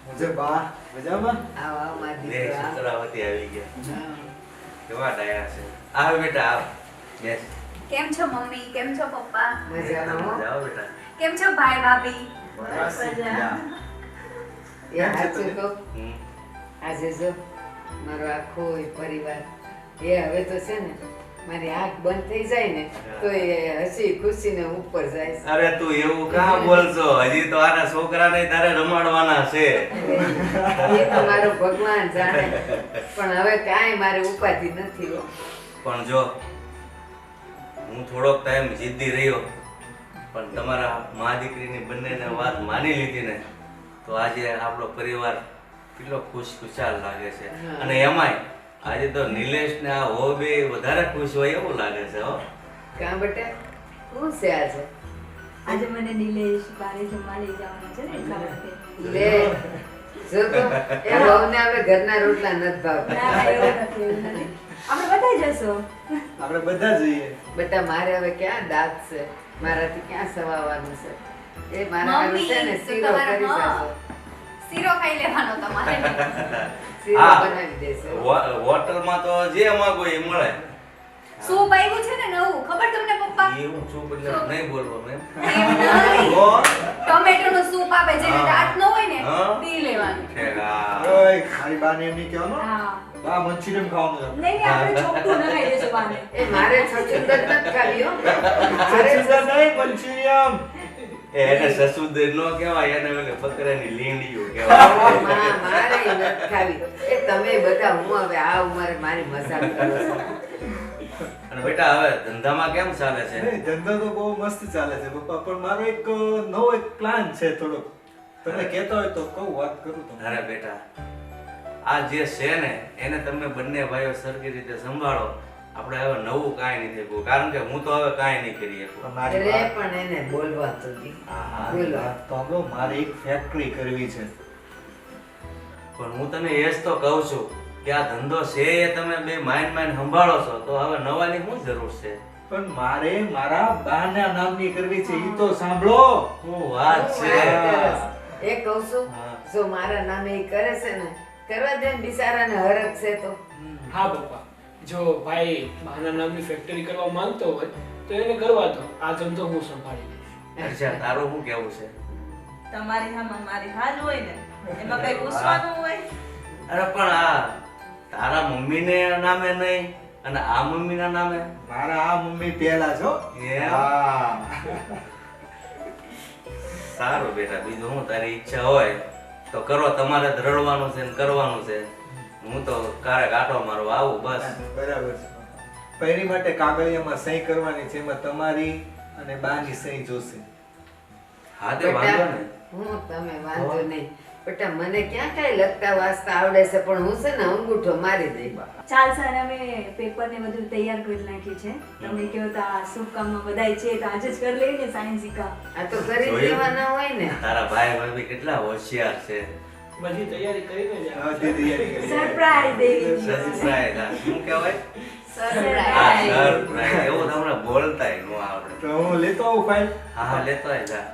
મજા બા મજામાં? આવો આવો મારા લે દીકરા. સસરાવતી આવી ગયા. હા. કેવા ડાયા છે. આવ બેટા આવ. બેસ. કેમ છો મમ્મી? કેમ છો પપ્પા? મજામાં હો. જાઓ બેટા. કેમ છો ભાઈ ભાભી? એ સાચું કહું, હમ. આજે જો મારો આખો પરિવાર એ હવે તો છે ને મારી આંખ બંધ થઈ જાય ને તો એ હસી ખુશીને ઉપર જાય છે. અરે તું એવું કાં બોલશો? હજી તો આના છોકરાને તારે રમાડવાના છે. એ તો મારો ભગવાન જાણે, પણ હવે કાંઈ મારે ઉપાધિ નથી હો. પણ જો હું થોડોક ટાઈમ જિદ્દી રહ્યો, પણ તમારા મા દીકરીની બંનેને વાત માની લીધી ને તો આજે આપણો પરિવાર કેટલો ખુશખુશાલ લાગે છે. હા. અને એમાંય આજે તો નિલેશ ને આ હો બે વધારે ખુશ હોય એવું લાગે છે હો. કાં બેટા શું છે આજે? આજે મને નિલેશ બારે જમવા લઈ જવાના છે ને એટલા માટે. લે જો તો એ વહુને હવે ઘરના રોટલા નથી ભાવતા. ના, ના, એવું નથી, એવું નથી. આપણે બધા જશો. આપણે બધા જઈએ. બેટા મારે હવે ક્યાં દાંત છે, મારાથી ક્યાં સવાવાનું છે? એ મારા હારું છે ને મમ્મી, તો શીરો તમારે, કરી હા. દેશો. શીરો ખાઈ લેવાનો તમારે. શીરો હા. બનાવી દેશો. હોટલમાં તો જે માંગો એ મળે. સૂપ આવ્યું છે ને નવું, ખબર તમને પપ્પા? એવું સૂપ એટલે નહીં બોલવાનું એમ. એમ નહીં. ઓ, ટોમેટોનું સૂપ આપે જેને હા. દાંત ન હોય ને હા. પી લેવાનું. ઠેક, હા. ઓય મારી બાને એમ નહીં કહેવાનું. હા. બા મંચુરિયન ખાવાનું છે. નહીં નહીં આપણે ચોખ્ખું ન ખાઈ દેશું બાને. એ મારે છછુંદર નથી ખાવી હો. મારે મંચુરિયન નહીં, મંચુરિયન. એને સસુદર નો કહેવાય, એને ઓલે બકરાની લીંડીયું કહેવાય. મારે નથી ખાવી. એ તમે બધા હું હવે આ ઉંમરે મારી મજાક કરો છો. અને બેટા હવે ધંધામાં કેમ ચાલે છે? નહીં, ધંધો તો બહુ મસ્ત ચાલે છે પપ્પા, પણ મારો એક નવો એક પ્લાન છે થોડો. તમે કહેતા હોય તો કહું, વાત કરું તો. અરે બેટા, આ જે છે ને એને તમે બંને ભાઈઓ સરખી રીતે સંભાળો. આપણે હવે નવું કાંઈ નથી થયું, કારણ કે હું તો હવે કાંઈ નહીં કરી શકું. તમારી અરે વાત- પણ એને બોલવા તો દી. હા, બોલો. વાત તો સાંભળો, મારે એક ફેક્ટરી કરવી છે. પણ હું તને એ જ તો કહું છું કે આ ધંધો છે એ તમે બે માઇન્ડ સંભાળો છો, તો હવે નવાની શું જરૂર છે? પણ મારે મારા બાના નામની કરવી છે, ઈ તો સાંભળો. શું વાત છે? એ કહું છું હા. જો મારા નામે એ કરે છે ને, કરવા દે ને, બિચારાને હરખ છે તો. હા પપ્પા, જો ભાઈ બહાના નામની ફેક્ટરી કરવા માંગતો હોય તો એને કરવા દો. આ ધંધો હું સંભાળી લઈશ. અચ્છા, તારું શું કેવું છે? તમારી હામાં મારી હાલ હોય ને, એમાં કઈ પૂછવાનું હોય? અરે પણ આ તારા મમ્મીને નામે નહીં અને આ મમ્મીના નામે? મારા આ મમ્મી પહેલા છો. એમ? હા. સારું બેટા, બીજું હું તારી ઈચ્છા હોય તો કરો. તમારે જ રડવાનું છે ને કરવાનું છે. હું તો ક્યારેક આટો મારવા આવું બસ. બરાબર છે. પણ એની માટે કાગળિયામાં સહી કરવાની છે, એમાં તમારી અને બાની સહી જોશે. હા તે વાંધો ને. હું તમે વાંધો નહીં બેટા, મને ક્યાં કઈ લખતા વાંચતા આવડે છે, પણ હું છે ને અંગૂઠો મારી દઈ. ચાલ સર, અમે પેપર ને બધું તૈયાર કરી નાખ્યું છે. તમે કહો તો આ શુભ કામમાં બધાય છે તો આજે જ કરી લઈએ ને સાયન્સ કામ. આ તો કરી જોયું? દેવાના હોય ને. તારા ભાઈ ભાભી કેટલા હોશિયાર છે. બધી તૈયારી કરીને જ હા, આવે. તે તૈયારી કરી. સરપ્રાઈઝ દેવી છે. સરપ્રાઈઝ. આ શું કહેવાય? સરપ્રાઈઝ. સરપ્રાઈઝ. એવું તમને બોલતાય ન આવડે. તો હું લેતો આવું ફાઇલ. હા હા, લેતો આય જા.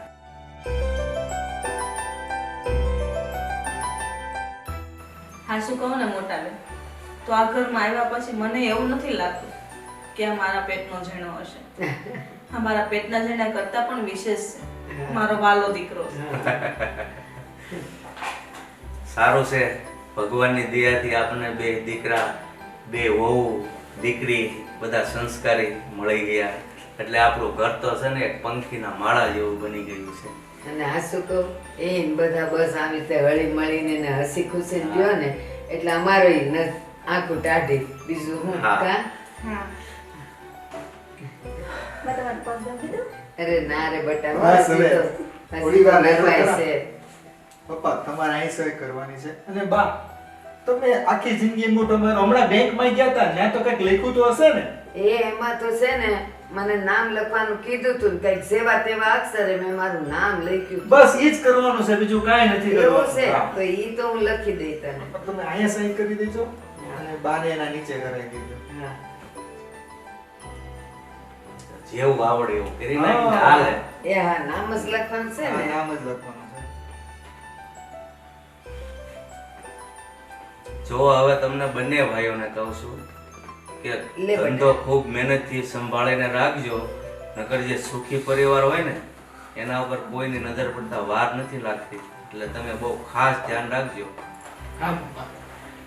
હા, શું કહું ને મોટા બેન, તો આ ઘરમાં આવ્યા પછી મને એવું નથી લાગતું કે આ મારા પેટનો ઝીણો હશે. આ મારા પેટના ઝીણા કરતા પણ વિશેષ છે. મારો વાલો દીકરો છે. સારું છે, ભગવાનની દયાથી આપણને બે દીકરા, બે વહુ, દીકરી બધા સંસ્કારી મળી ગયા. એટલે આપણું ઘર તો છે ને એક પંખીના માળા જેવું બની ગયું છે. અને આ શું કહું, એ ને બધા બસ આવી રીતે હળી મળીને ને હસી ખુશી ગયો ને, એટલે અમારો આંખું ટાઢી. બીજું હું હા. કા? હા. મેં તમારું પગ દબાવી દઉં? અરે ના રે બટા, બસ હજી હવે. તો- થોડી હજી તો વાર રહેજો નરવાય ખરા. છે. પપ્પા, તમારે અહીં સહી કરવાની છે. અને બા, તમે આખી જિંદગી મોટો હમણાં બેંકમાં ગયા હતા, ત્યાં તો કંઈક લખ્યું તો હશે ને? એ એમાં તો છે ને, મને નામ લખવાનું કીધું તું, કઈક સેવા તેવા અક્ષરે મેં મારું નામ લખ્યું. બસ ઈ જ કરવાનું છે, બીજું કાંઈ નથી એવું કરવાનું. છે હા. તો ઈ તો હું લખી દઈ તને. તમે અહીંયા સહી કરી દેજો અને બાને એના નીચે કરાવી દેજો. હા. જેવું આવડે એવું કરી નાખીને હાલે. એ હા, નામ જ લખવાનું છે આ ને. નામ જ લખવાનું છે. જો હવે તમને બંને ભાઈઓને કહું છું કે લે ધંધો ખૂબ મહેનતથી સંભાળીને રાખજો, નકર જે સુખી પરિવાર હોય ને એના ઉપર કોઈની નજર પડતા વાર નથી લાગતી. એટલે તમે બહુ ખાસ ધ્યાન રાખજો. હા પપ્પા,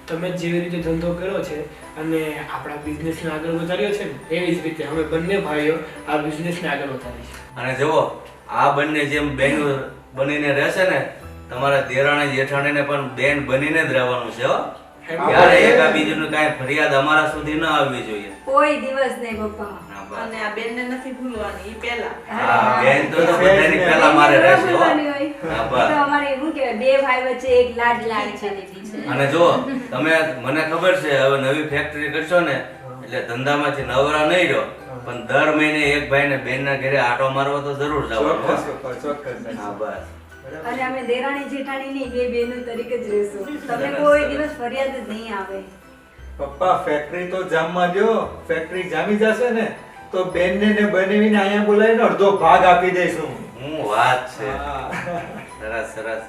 તમે જેવી રીતે ધંધો કર્યો છે અને આપણા બિઝનેસને આગળ વધાર્યો છે ને, એવી જ રીતે અમે બંને ભાઈઓ આ બિઝનેસને આગળ વધારીશું. અને જુઓ, આ બંને જેમ બેન બનીને રહેશે ને, તમારા દેરાણી જેઠાણીને પણ બેન બનીને જ રહેવાનું છે હો. ક્યારે એકાબીજાનું કાંઈ ફરિયાદ અમારા સુધી ન આવવી જોઈએ. કોઈ દિવસ નહીં પપ્પા. હા, બસ. અને આ બેનને નથી ભૂલવાની, ઈ પહેલા. હા, બેન તો બધાની પહેલા મારે રહેશે હો. બોલવાની હોય. હા, એ બસ. તો અમારે શું કહેવાય, બે ભાઈ વચ્ચે એક લાડ છે. અને જો તમે, મને ખબર છે હવે નવી ફેક્ટરી કરશો ને એટલે ધંધામાંથી નવરા નહીં રહો, પણ દર મહિને એક ભાઈને બેનના ઘરે આટો મારવા તો જરૂર જવાનું હો. ચોક્કસ પપ્પા, ચોક્કસ. હા, બસ. અને અમે દેરાણી જેઠાણી નહીં, બે બેનો તરીકે જ રહેશું. તમને કોઈ દિવસ ફરિયાદ જ નહીં આવે. પપ્પા, ફેક્ટરી તો જામમાં દો. ફેક્ટરી જામી જશે ને તો બેનને ને બનાવીને અહીંયા બોલાવીને અડધો ભાગ આપી દઈશું. હું વાત છે. હા. સરસ સરસ.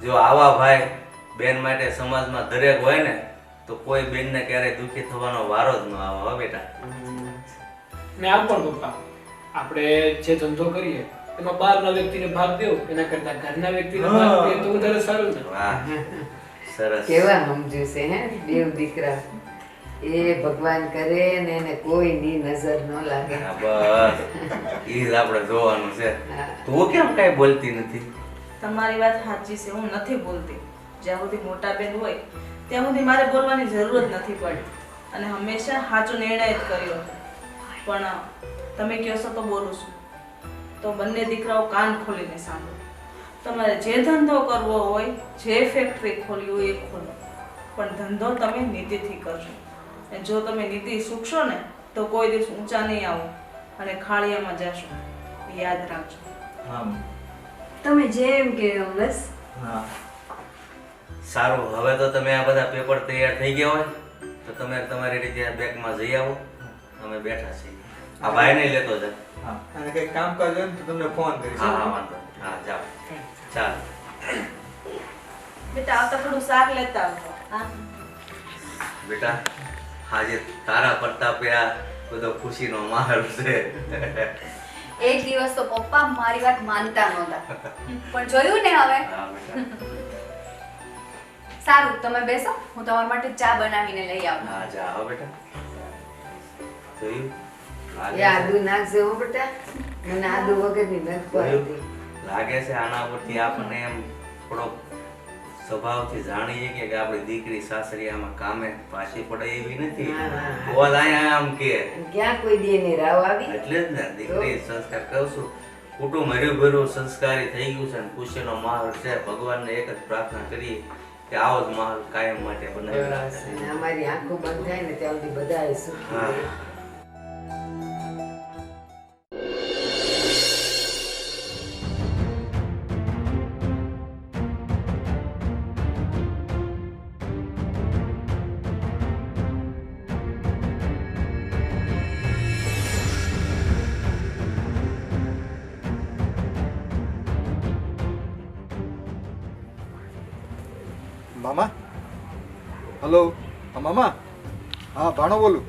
જો આવા ભાઈ બેન માટે સમાજમાં દરેક હોય ને તો કોઈ બેનને ક્યારેય દુઃખી થવાનો વારો જ ન આવે હો બેટા. ને આમ પણ પપ્પા, આપણે જે ધંધો કરીએ એમાં બહારના વ્યક્તિને ભાગ દેવો એના કરતા ઘરના વ્યક્તિને ભાગ દઈએ તો વધારે સારું ને. વાહ, સરસ. કેવા સમજુ છે હે દેવ દીકરા. એ ભગવાન કરે ને એને કોઈની નજર ન લાગે. હા, બસ ઈ જ આપણે જોવાનું છે. હા. તું કેમ કાંઈ બોલતી નથી? તમારી વાત સાચી છે, હું નથી બોલતી. જ્યાં સુધી મોટા બેન હોય ત્યાં સુધી મારે બોલવાની જરૂર જ નથી પડી અને હંમેશા સાચો નિર્ણય જ કર્યો. પણ તમે કહો છો તો બોલું છું. તો બંને દીકરાઓ કાન ખોલીને સાંભળો. તમારે જે ધંધો કરવો હોય, જે ફેક્ટરી ખોલવી હોય એ ખોલો, પણ ધંધો તમે નીતિથી કરશો. અને જો તમે નીતિ શીખશો ને તો કોઈ દિવસ ઊંચા નહીં આવો અને ખાળિયામાં જશો. યાદ રાખજો. હા તમે જેમ કે બસ. હા સારું, હવે તો તમે આ બધા પેપર તૈયાર થઈ ગયા હોય તો તમે તમારી રીતે બેંકમાં જઈ આવો. અમે બેઠા છીએ. આ ભાઈને લેતો જા. હા અને કંઈક કામકાજ હોય ને તો તમને ફોન કરીશ. હા હા વાંધો નહીં. હા જાઓ. ચાલ. બેટા આવતા થોડું શાક લેતા આવજો. હા બેટા આજે તારા પ્રતાપે આ બધો ખુશીનો માહોલ છે. એક દિવસ તો પપ્પા મારી વાત માનતા નહોતા, પણ જોયું ને હવે. હા બેટા. સારું, તમે બેસો, હું તમારા માટે ચા બનાવીને લઈ આવું. હા જા આવો બેટા. જોયું? એ આદુ નાખશે હો બેટા, મને આદુ વગરની નથી ભાવતી. લાગે છે આના પરથી આપણને એમ થોડો સ્વભાવથી જાણીએ કે આપણી દીકરી સાસરિયામાં કામે પાછી પડે એવી નથી. હા, હા, હા. બોલ અહીંયા આમ કે ક્યાં કોઈ દી એની રાવ આવી? એટલે જ ને દીકરી સંસ્કાર કહું છું. કુટુંબ હર્યું ભર્યું સંસ્કારી થઈ ગયું છે ને ખુશીનો માહોલ છે. ભગવાનને એક જ પ્રાર્થના કરીએ કે આવો જ માહોલ કાયમ માટે બનાવી રાખે. અને અમારી આંખો બંધ થાય ને ત્યાં સુધી બધાએ સુખી હા. રહે. મામા હલો. હા મામા. હા ભાણો બોલું.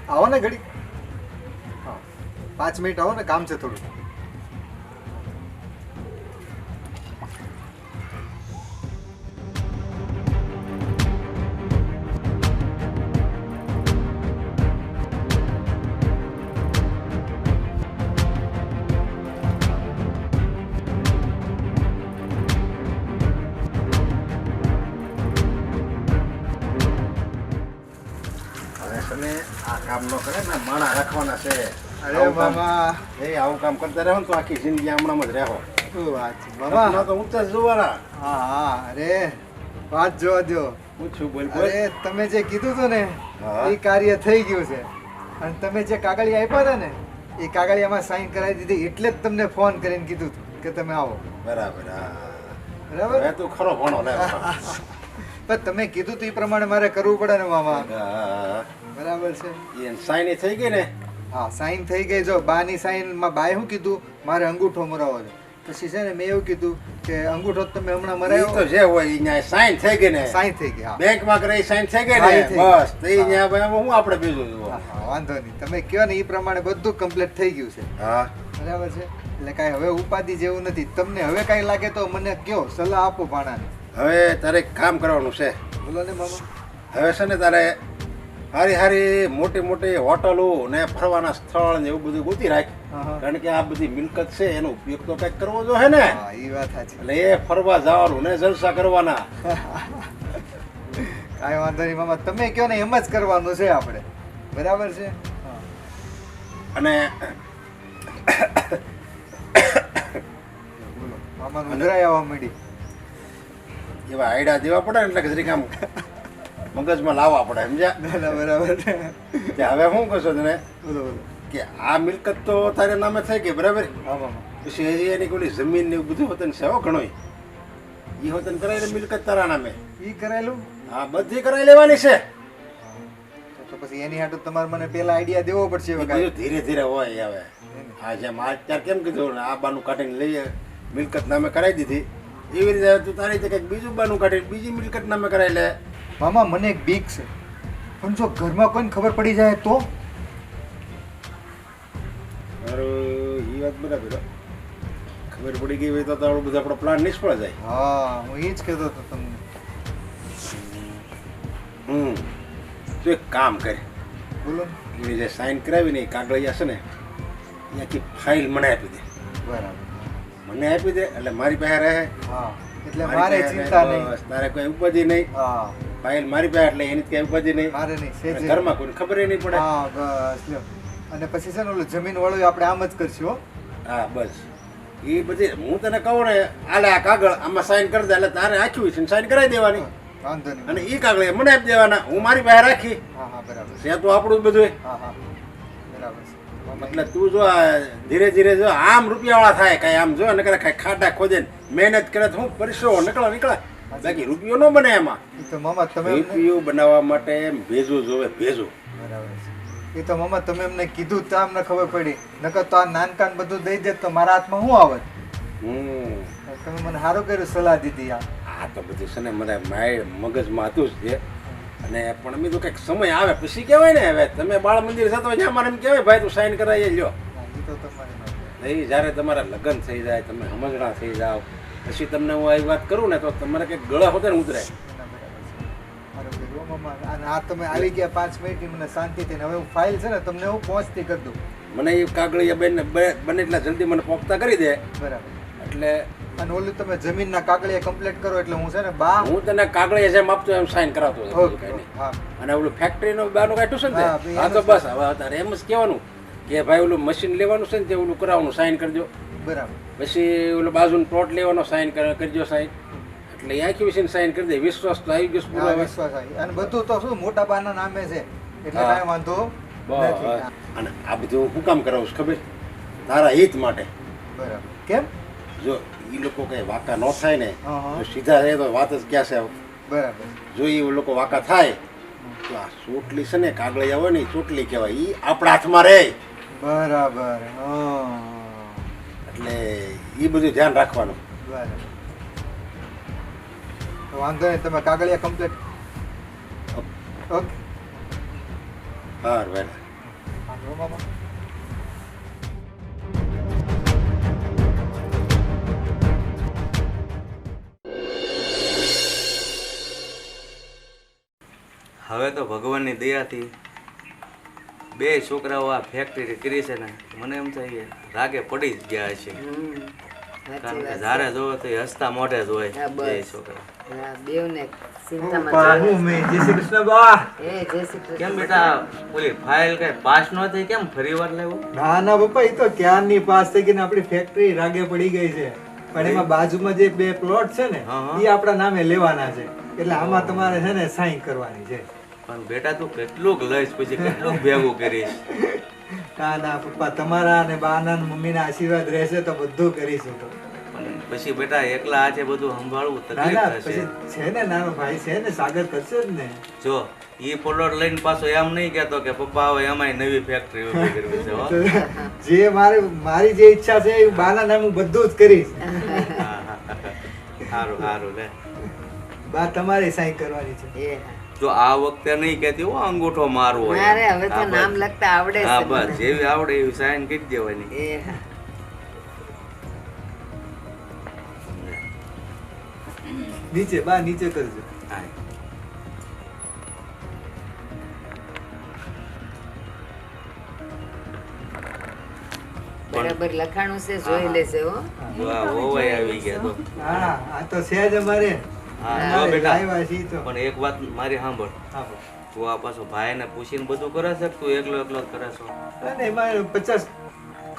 આવો ને ઘડી. હા 5 મિનિટ આવો ને, કામ છે થોડું. હવે તને આ કામ ન કરે ને માણા રાખવાના છે. અરે આવું કામ- મામા આવું કામ કરતા રહો ને તો આખી જિંદગી આમણામાં જ રહો. શું વાત છે સપના મામા. તો ઊંચા જ જોવાના. હા હા અરે વાત જોવા દો. પૂછું બોલ બોલ. અરે તમે જે કીધું હતું ને હા. એ કાર્ય થઈ ગયું છે. અને તમે જે કાગળિયા આપ્યા હતા ને એ કાગળિયામાં સાઈન કરાવી દીધી, એટલે જ તમને ફોન કરીને કીધું હતું કે તમે આવો. બરાબર. હા બરાબર. હવે તું ખરો ભણો લે. પણ તમે કીધું તો એ પ્રમાણે મારે કરવું પડે ને મામા. હા. બરાબર છે. એ સાઈન થઈ ગઈ ને. હા સાઈન થઈ ગઈ. જો બાની સાઈન માં બાએ શું કીધું, મારે અંગૂઠો મરાવો છે. પછી છે ને મેં એવું કીધું કે અંગૂઠો તો તમે હમણાં ઈ તો મરાયો. જે હોય ઈ ન્યાય સાઈન થઈ ગઈ ને. સાઈન થઈ ગઈ. હા બેંકમાં કરે સાઈન થઈ ગઈ હા, ને એ થઈ ગઈ. બસ તો ઈ હા. ન્યા ભાઈ હું આપણે બીજું જુઓ. હા, હા, વાંધો નહીં. તમે કયો ને એ પ્રમાણે બધું કમ્પ્લીટ થઈ ગયું છે. હા બરાબર છે. એટલે કાંઈ હવે ઉપાધિ જેવું નથી. તમને હવે કાંઈ લાગે તો મને કયો, સલાહ આપો ભાણાને. હવે તારે એક કામ કરવાનું છે. બોલો ને મામા. હવે છે ને તારે હારી હારી મોટી મોટી હોટલો ને ફરવાના સ્થળ ને એવું બધું ગોતી રાખ. હા, હા. કારણ કે આ બધી મિલકત છે એનો ઉપયોગ તો કંઈક કરવો જોઈએ ને. હા એ વાત સાચી. એટલે એ ફરવા જવાનું ને જલસા કરવાના. કાંઈ વાંધો નહીં મામા, તમે કયો ને એમ જ કરવાનું છે આપણે. બરાબર છે. હા. અને બોલો મામાનું ઉધરાઈ આવવા માંડી. એવા આઈડિયા દેવા પડે ને એટલે કે જરીક આમ મગજમાં લાવવા પડે સમજ્યા. ના ના બરાબર છે. કે હવે શું કહેશો તને બોલો બોલો. કે આ મિલકત તો તારે નામે થઈ ગઈ બરાબર. હા મામા. પછી હજી એની કોઈ જમીન ને એવું બધું હોતન છે હો ઘણોય. એ હોતન કરાયેલી મિલકત તારા નામે. ઈ કરાયેલું. હા બધી કરાઈ લેવાની છે. તો પછી એની હાટુ તમારે મને પેલા આઈડિયા દેવો પડશે. એ હવે બધું કાંઈ. ધીરે ધીરે હોય હવે. આ જેમ આ અત્યારે કેમ કીધું ને આ બાનું કાઢીને લઈએ મિલકત નામે કરાવી દીધી એવી રીતે તું તારી રીતે કંઈક બીજું બાનું કાઢીને બીજી મિલકત નામે કરાવી લે. મામા મને એક બીક છે, પણ જો ઘરમાં કોઈને ખબર પડી જાય તો. મારું એ વાત બરાબર હો. ખબર પડી ગઈ હોય તો આપણો બધો આપણો પ્લાન નિષ્ફળ જાય. હા હું એ જ કહેતો હતો તમને. તું એક કામ કર. બોલો. એની જે સાઈન કરાવી ને એ કાગળિયા છે ને એ આખી ફાઇલ મને આપી દે. બરાબર. મને આપી દે એટલે મારી પાસે રહે. હા એટલે મારી મારે પાસે ચિંતા રહે, નહીં. બસ. તારે કોઈ ઉપાધિ નહીં. હા ફાઇલ મારી પાસે એટલે એની કઈ ઉપાધિ નહીં. મારે નહીં અને સેજે. ઘરમાં કોઈને ખબર નહીં પડે. હા બસ લ્યો. અને પછી છે ને ઓલું જમીન વાળું આપણે આમ જ કરશું હો. હા બસ એ બધી હું તને કહું ને આલે આ કાગળ આમાં સાઈન કરી દે એટલે તારે આખ્યું છે સાઈન કરાવી દેવાની વાંધો નહીં. અને એ કાગળ મને આપી દેવાના હું મારી પાસે રાખી હા હા બરાબર છે. છે તો આપણું જ બધું હા હા બરાબર છે. મામા, એટલે તું જો આ ધીરે ધીરે જો આમ રૂપિયાવાળા થાય કાંઈ આમ જો નકર કાંઈ ખાડા ખોદે ને મહેનત કરે તો હું પરિશ્રમ નીકળે બાકી રૂપિયો ન બને એમાં ઈ તો મામા તમે એમને- રૂપિયો બનાવવા માટે ભેજું જોવે ભેજું બરાબર છે. એ તો મામા તમે એમને કીધું તો અમને ખબર પડી, નકર તો આ નાનકાન બધું દઈ દે તો મારા હાથમાં શું આવત. તમે મને સારું કર્યું સલાહ દીધી. આ તો બધું છે ને મને માય મગજમાં હતું જ છે અને પણ મેં તો કંઈક સમય આવે પછી કહેવાય ને હવે તમે બાળ મંદિર થતો હોય ત્યાં મારે એમ કહેવાય ભાઈ તું સાઈન કરાવી લ્યો. એ તો તમારી વાત. નહીં જ્યારે તમારા લગ્ન થઈ જાય તમે સમજણા થઈ જાઓ પછી તમને હું આવી વાત કરું ને તો તમારે કંઈક ગળા હોતે ને ઉતરે. ના, બરાબર છે. સારું કર્યું હો મામા. અને આ તમે આવી ગયા 5 મિનિટની મને શાંતિથી. ને હવે હું ફાઇલ છે ને તમને હું પહોંચતી કરી દઉં. મને એ કાગળિયા બેન બને એટલા જલ્દી મને પોખતા કરી દે બરાબર. એટલે અને ઓલું તમે જમીનના કાગળિયા કમ્પ્લીટ કરો એટલે હું છે ને બા હું તને કાગળિયા જેમ આપતો એમ સાઈન કરાવતો હતો, બીજું ઓકે, કાંઈ નહીં. હા અને ઓલું ફેક્ટરીનું બહારનું કાંઈ ટ્યુશન હા, છે ભાઈ હા એમ તો જ બસ હવે તારે એમ જ કહેવાનું કે ભાઈ ઓલું મશીન લેવાનું છે ને તે ઓલું કરાવવાનું સાઈન કરજો. બરાબર. પછી ઓલો બાજુનો પ્લોટ લેવાનો સાઈન કરજો સાઈન એટલે એ આખી વિશે સાઈન કરી દે. વિશ્વાસ તો આવી ગયો છે પૂરો હા, હવે. વિશ્વાસ આવી. અને બધું તો શું મોટા બાના નામે છે એટલે હા. કાંઈ વાંધો બસ. નથી. અને આ બધું હું કામ કરાવું છું ખબર તારા હિત માટે. બરાબર. કેમ? જો એ લોકો કઈ વાંકા ન થાય ને હા, હા. તો સીધા રહે તો વાત જ ક્યાં છે. બરાબર. જો એ લોકો વાંકા થાય તો આ ચોટલી છે ને કાગળિયા હોય ને એ ચોટલી કહેવાય એ આપણા હાથમાં રહે બરાબર. હા. એટલે એ બધું ધ્યાન રાખવાનું. બરાબર. તો વાંધો નહીં, તમે કાગળિયા કમ્પ્લીટ. ઓકે. હા ભાઈ વાંધો મામા. હવે તો ભગવાનની દયાથી બે છોકરાઓ આ ફેક્ટરી કરી છે ને મને એમ થાય કે રાગે પડી જ ગયા છે. કારણ કે જ્યારે જોવો તો એ હસતા મોઢે જ હોય હા, બસ. બે છોકરા. દેવને ચિંતામાં પપ્પા, જોડે. હું મેં જય શ્રી કૃષ્ણ બા. એ જય શ્રી કૃષ્ણ. કેમ બેટા ઓલી ફાઇલ કઈ પાસ ન થઈ કેમ ફરી વાર લેવું? ના ના પપ્પા, એ તો ક્યારની પાસ થઈ ગઈ ને આપણી ફેક્ટરી રાગે પડી ગઈ છે. પણ એમાં બાજુમાં જે 2 પ્લોટ છે ને હા, હા. એ આપણા નામે લેવાના છે. એટલે આમાં તમારે છે ને સાઈન કરવાની છે. પણ બેટા તું કેટલું લઈશ પછી કેટલું ભેગું કરીશ? ના ના પપ્પા, તમારા અને બાના ને મમ્મીના આશીર્વાદ રહેશે તો બધું કરીશું. તો પણ પછી બેટા એકલા હાથે બધું સંભાળવું ના ના તકલીફ થશે. પછી છે ને નાનો ભાઈ છે ને, સાગર કરશે જ ને. જો ઈ પ્લોટ લઈને પાછો એમ નહીં કહેતો કે પપ્પા હવે એમાંય નવી ફેક્ટરી ઊભી કરવી છે હો. તો જે મારી જે ઈચ્છા છે એ બાના નામે હું બધું જ કરીશ. સારું સારું લે. બા તમારે સાઈન કરવાની છે. એ જો આ વખતે નહીં કહેતી હો અંગૂઠો મારવો હોય. મારે હવે તો હા, બસ. નામ લખતા આવડે હા છે બસ મને. જેવી આવડે એવી સાઈન કરી દેવાની. એ હા. નીચે બા નીચે કરજો. હા. બરાબર લખાણું છે જોઈ લેશે હો. જો આ હોવાય આવી ગયા તો. હા આ તો છે જ અમારે. હા જો અમારે બેટા લાવ્યા છીએ તો. પણ એક વાત મારી સાંભળ. હા બા. તું આ પાછો ભાઈને પૂછીને બધું કરે છે કે તું એકલો એકલો જ કરે છો? અને એમાં 50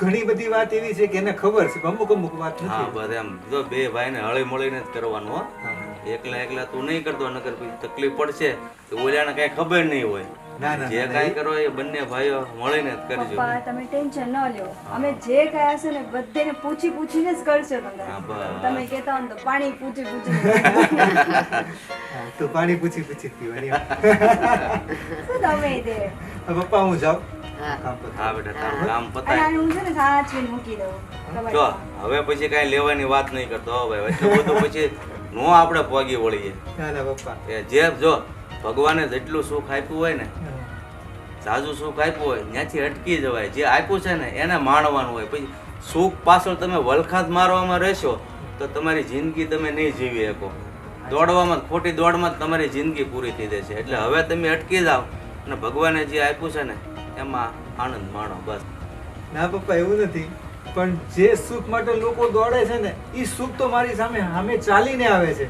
ઘણી બધી વાત એવી છે કે એને ખબર છે, અમુક અમુક વાત હા નથી. બસ એમ જો બે ભાઈને હળી મળીને જ કરવાનું હો. હા. એકલા એકલા તું નહીં કરતો નકર પછી તકલીફ પડશે તો ઓલાને કઈ ખબર નહીં હોય. ના ના જે કાંઈ કરો એ બંને ભાઈઓ મળીને જ કરજો. પપ્પા તમે ટેન્શન ન લ્યો, અમે જે કઈ હશે ને બધાને પૂછી પૂછીને જ કરશો તમે. હા, બસ. તમે કહેતા હો ને તો પાણી પૂછી પૂછી હા, તો પાણી પૂછી પૂછી જ પીવાની. શું તમે તે હા, પપ્પા હું જાઉં હા. કામ પર. હા બેટા તારું કામ અને પતાય. આને હું છે ને સાચવીને મૂકી દઉં તમારી જો પાસે. હવે પછી કાંઈ લેવાની વાત નહીં કરતો હો ભાઈ. એટલું બધું પછી નો આપણે પોગી વળીએ. ના ના પપ્પા. કે જે જો ભગવાને જેટલું સુખ આપ્યું હોય ને હા. સાજુ સુખ આપ્યું હોય ત્યાંથી અટકી જવાય. જે આપ્યું છે ને એને માણવાનું હોય. પછી સુખ પાછળ તમે વલખાત મારવામાં રહેશો તો તમારી જિંદગી તમે નહીં જીવી શકો. દોડવામાં ખોટી દોડમાં જ તમારી જિંદગી પૂરી થઈ જશે. એટલે હવે તમે અટકી જાઓ અને ભગવાને જે આપ્યું છે ને એમાં આનંદ માણો બસ. ના પપ્પા એવું નથી, પણ જે સુખ માટે લોકો દોડે છે ને એ સુખ તો મારી સામે ચાલીને આવે છે.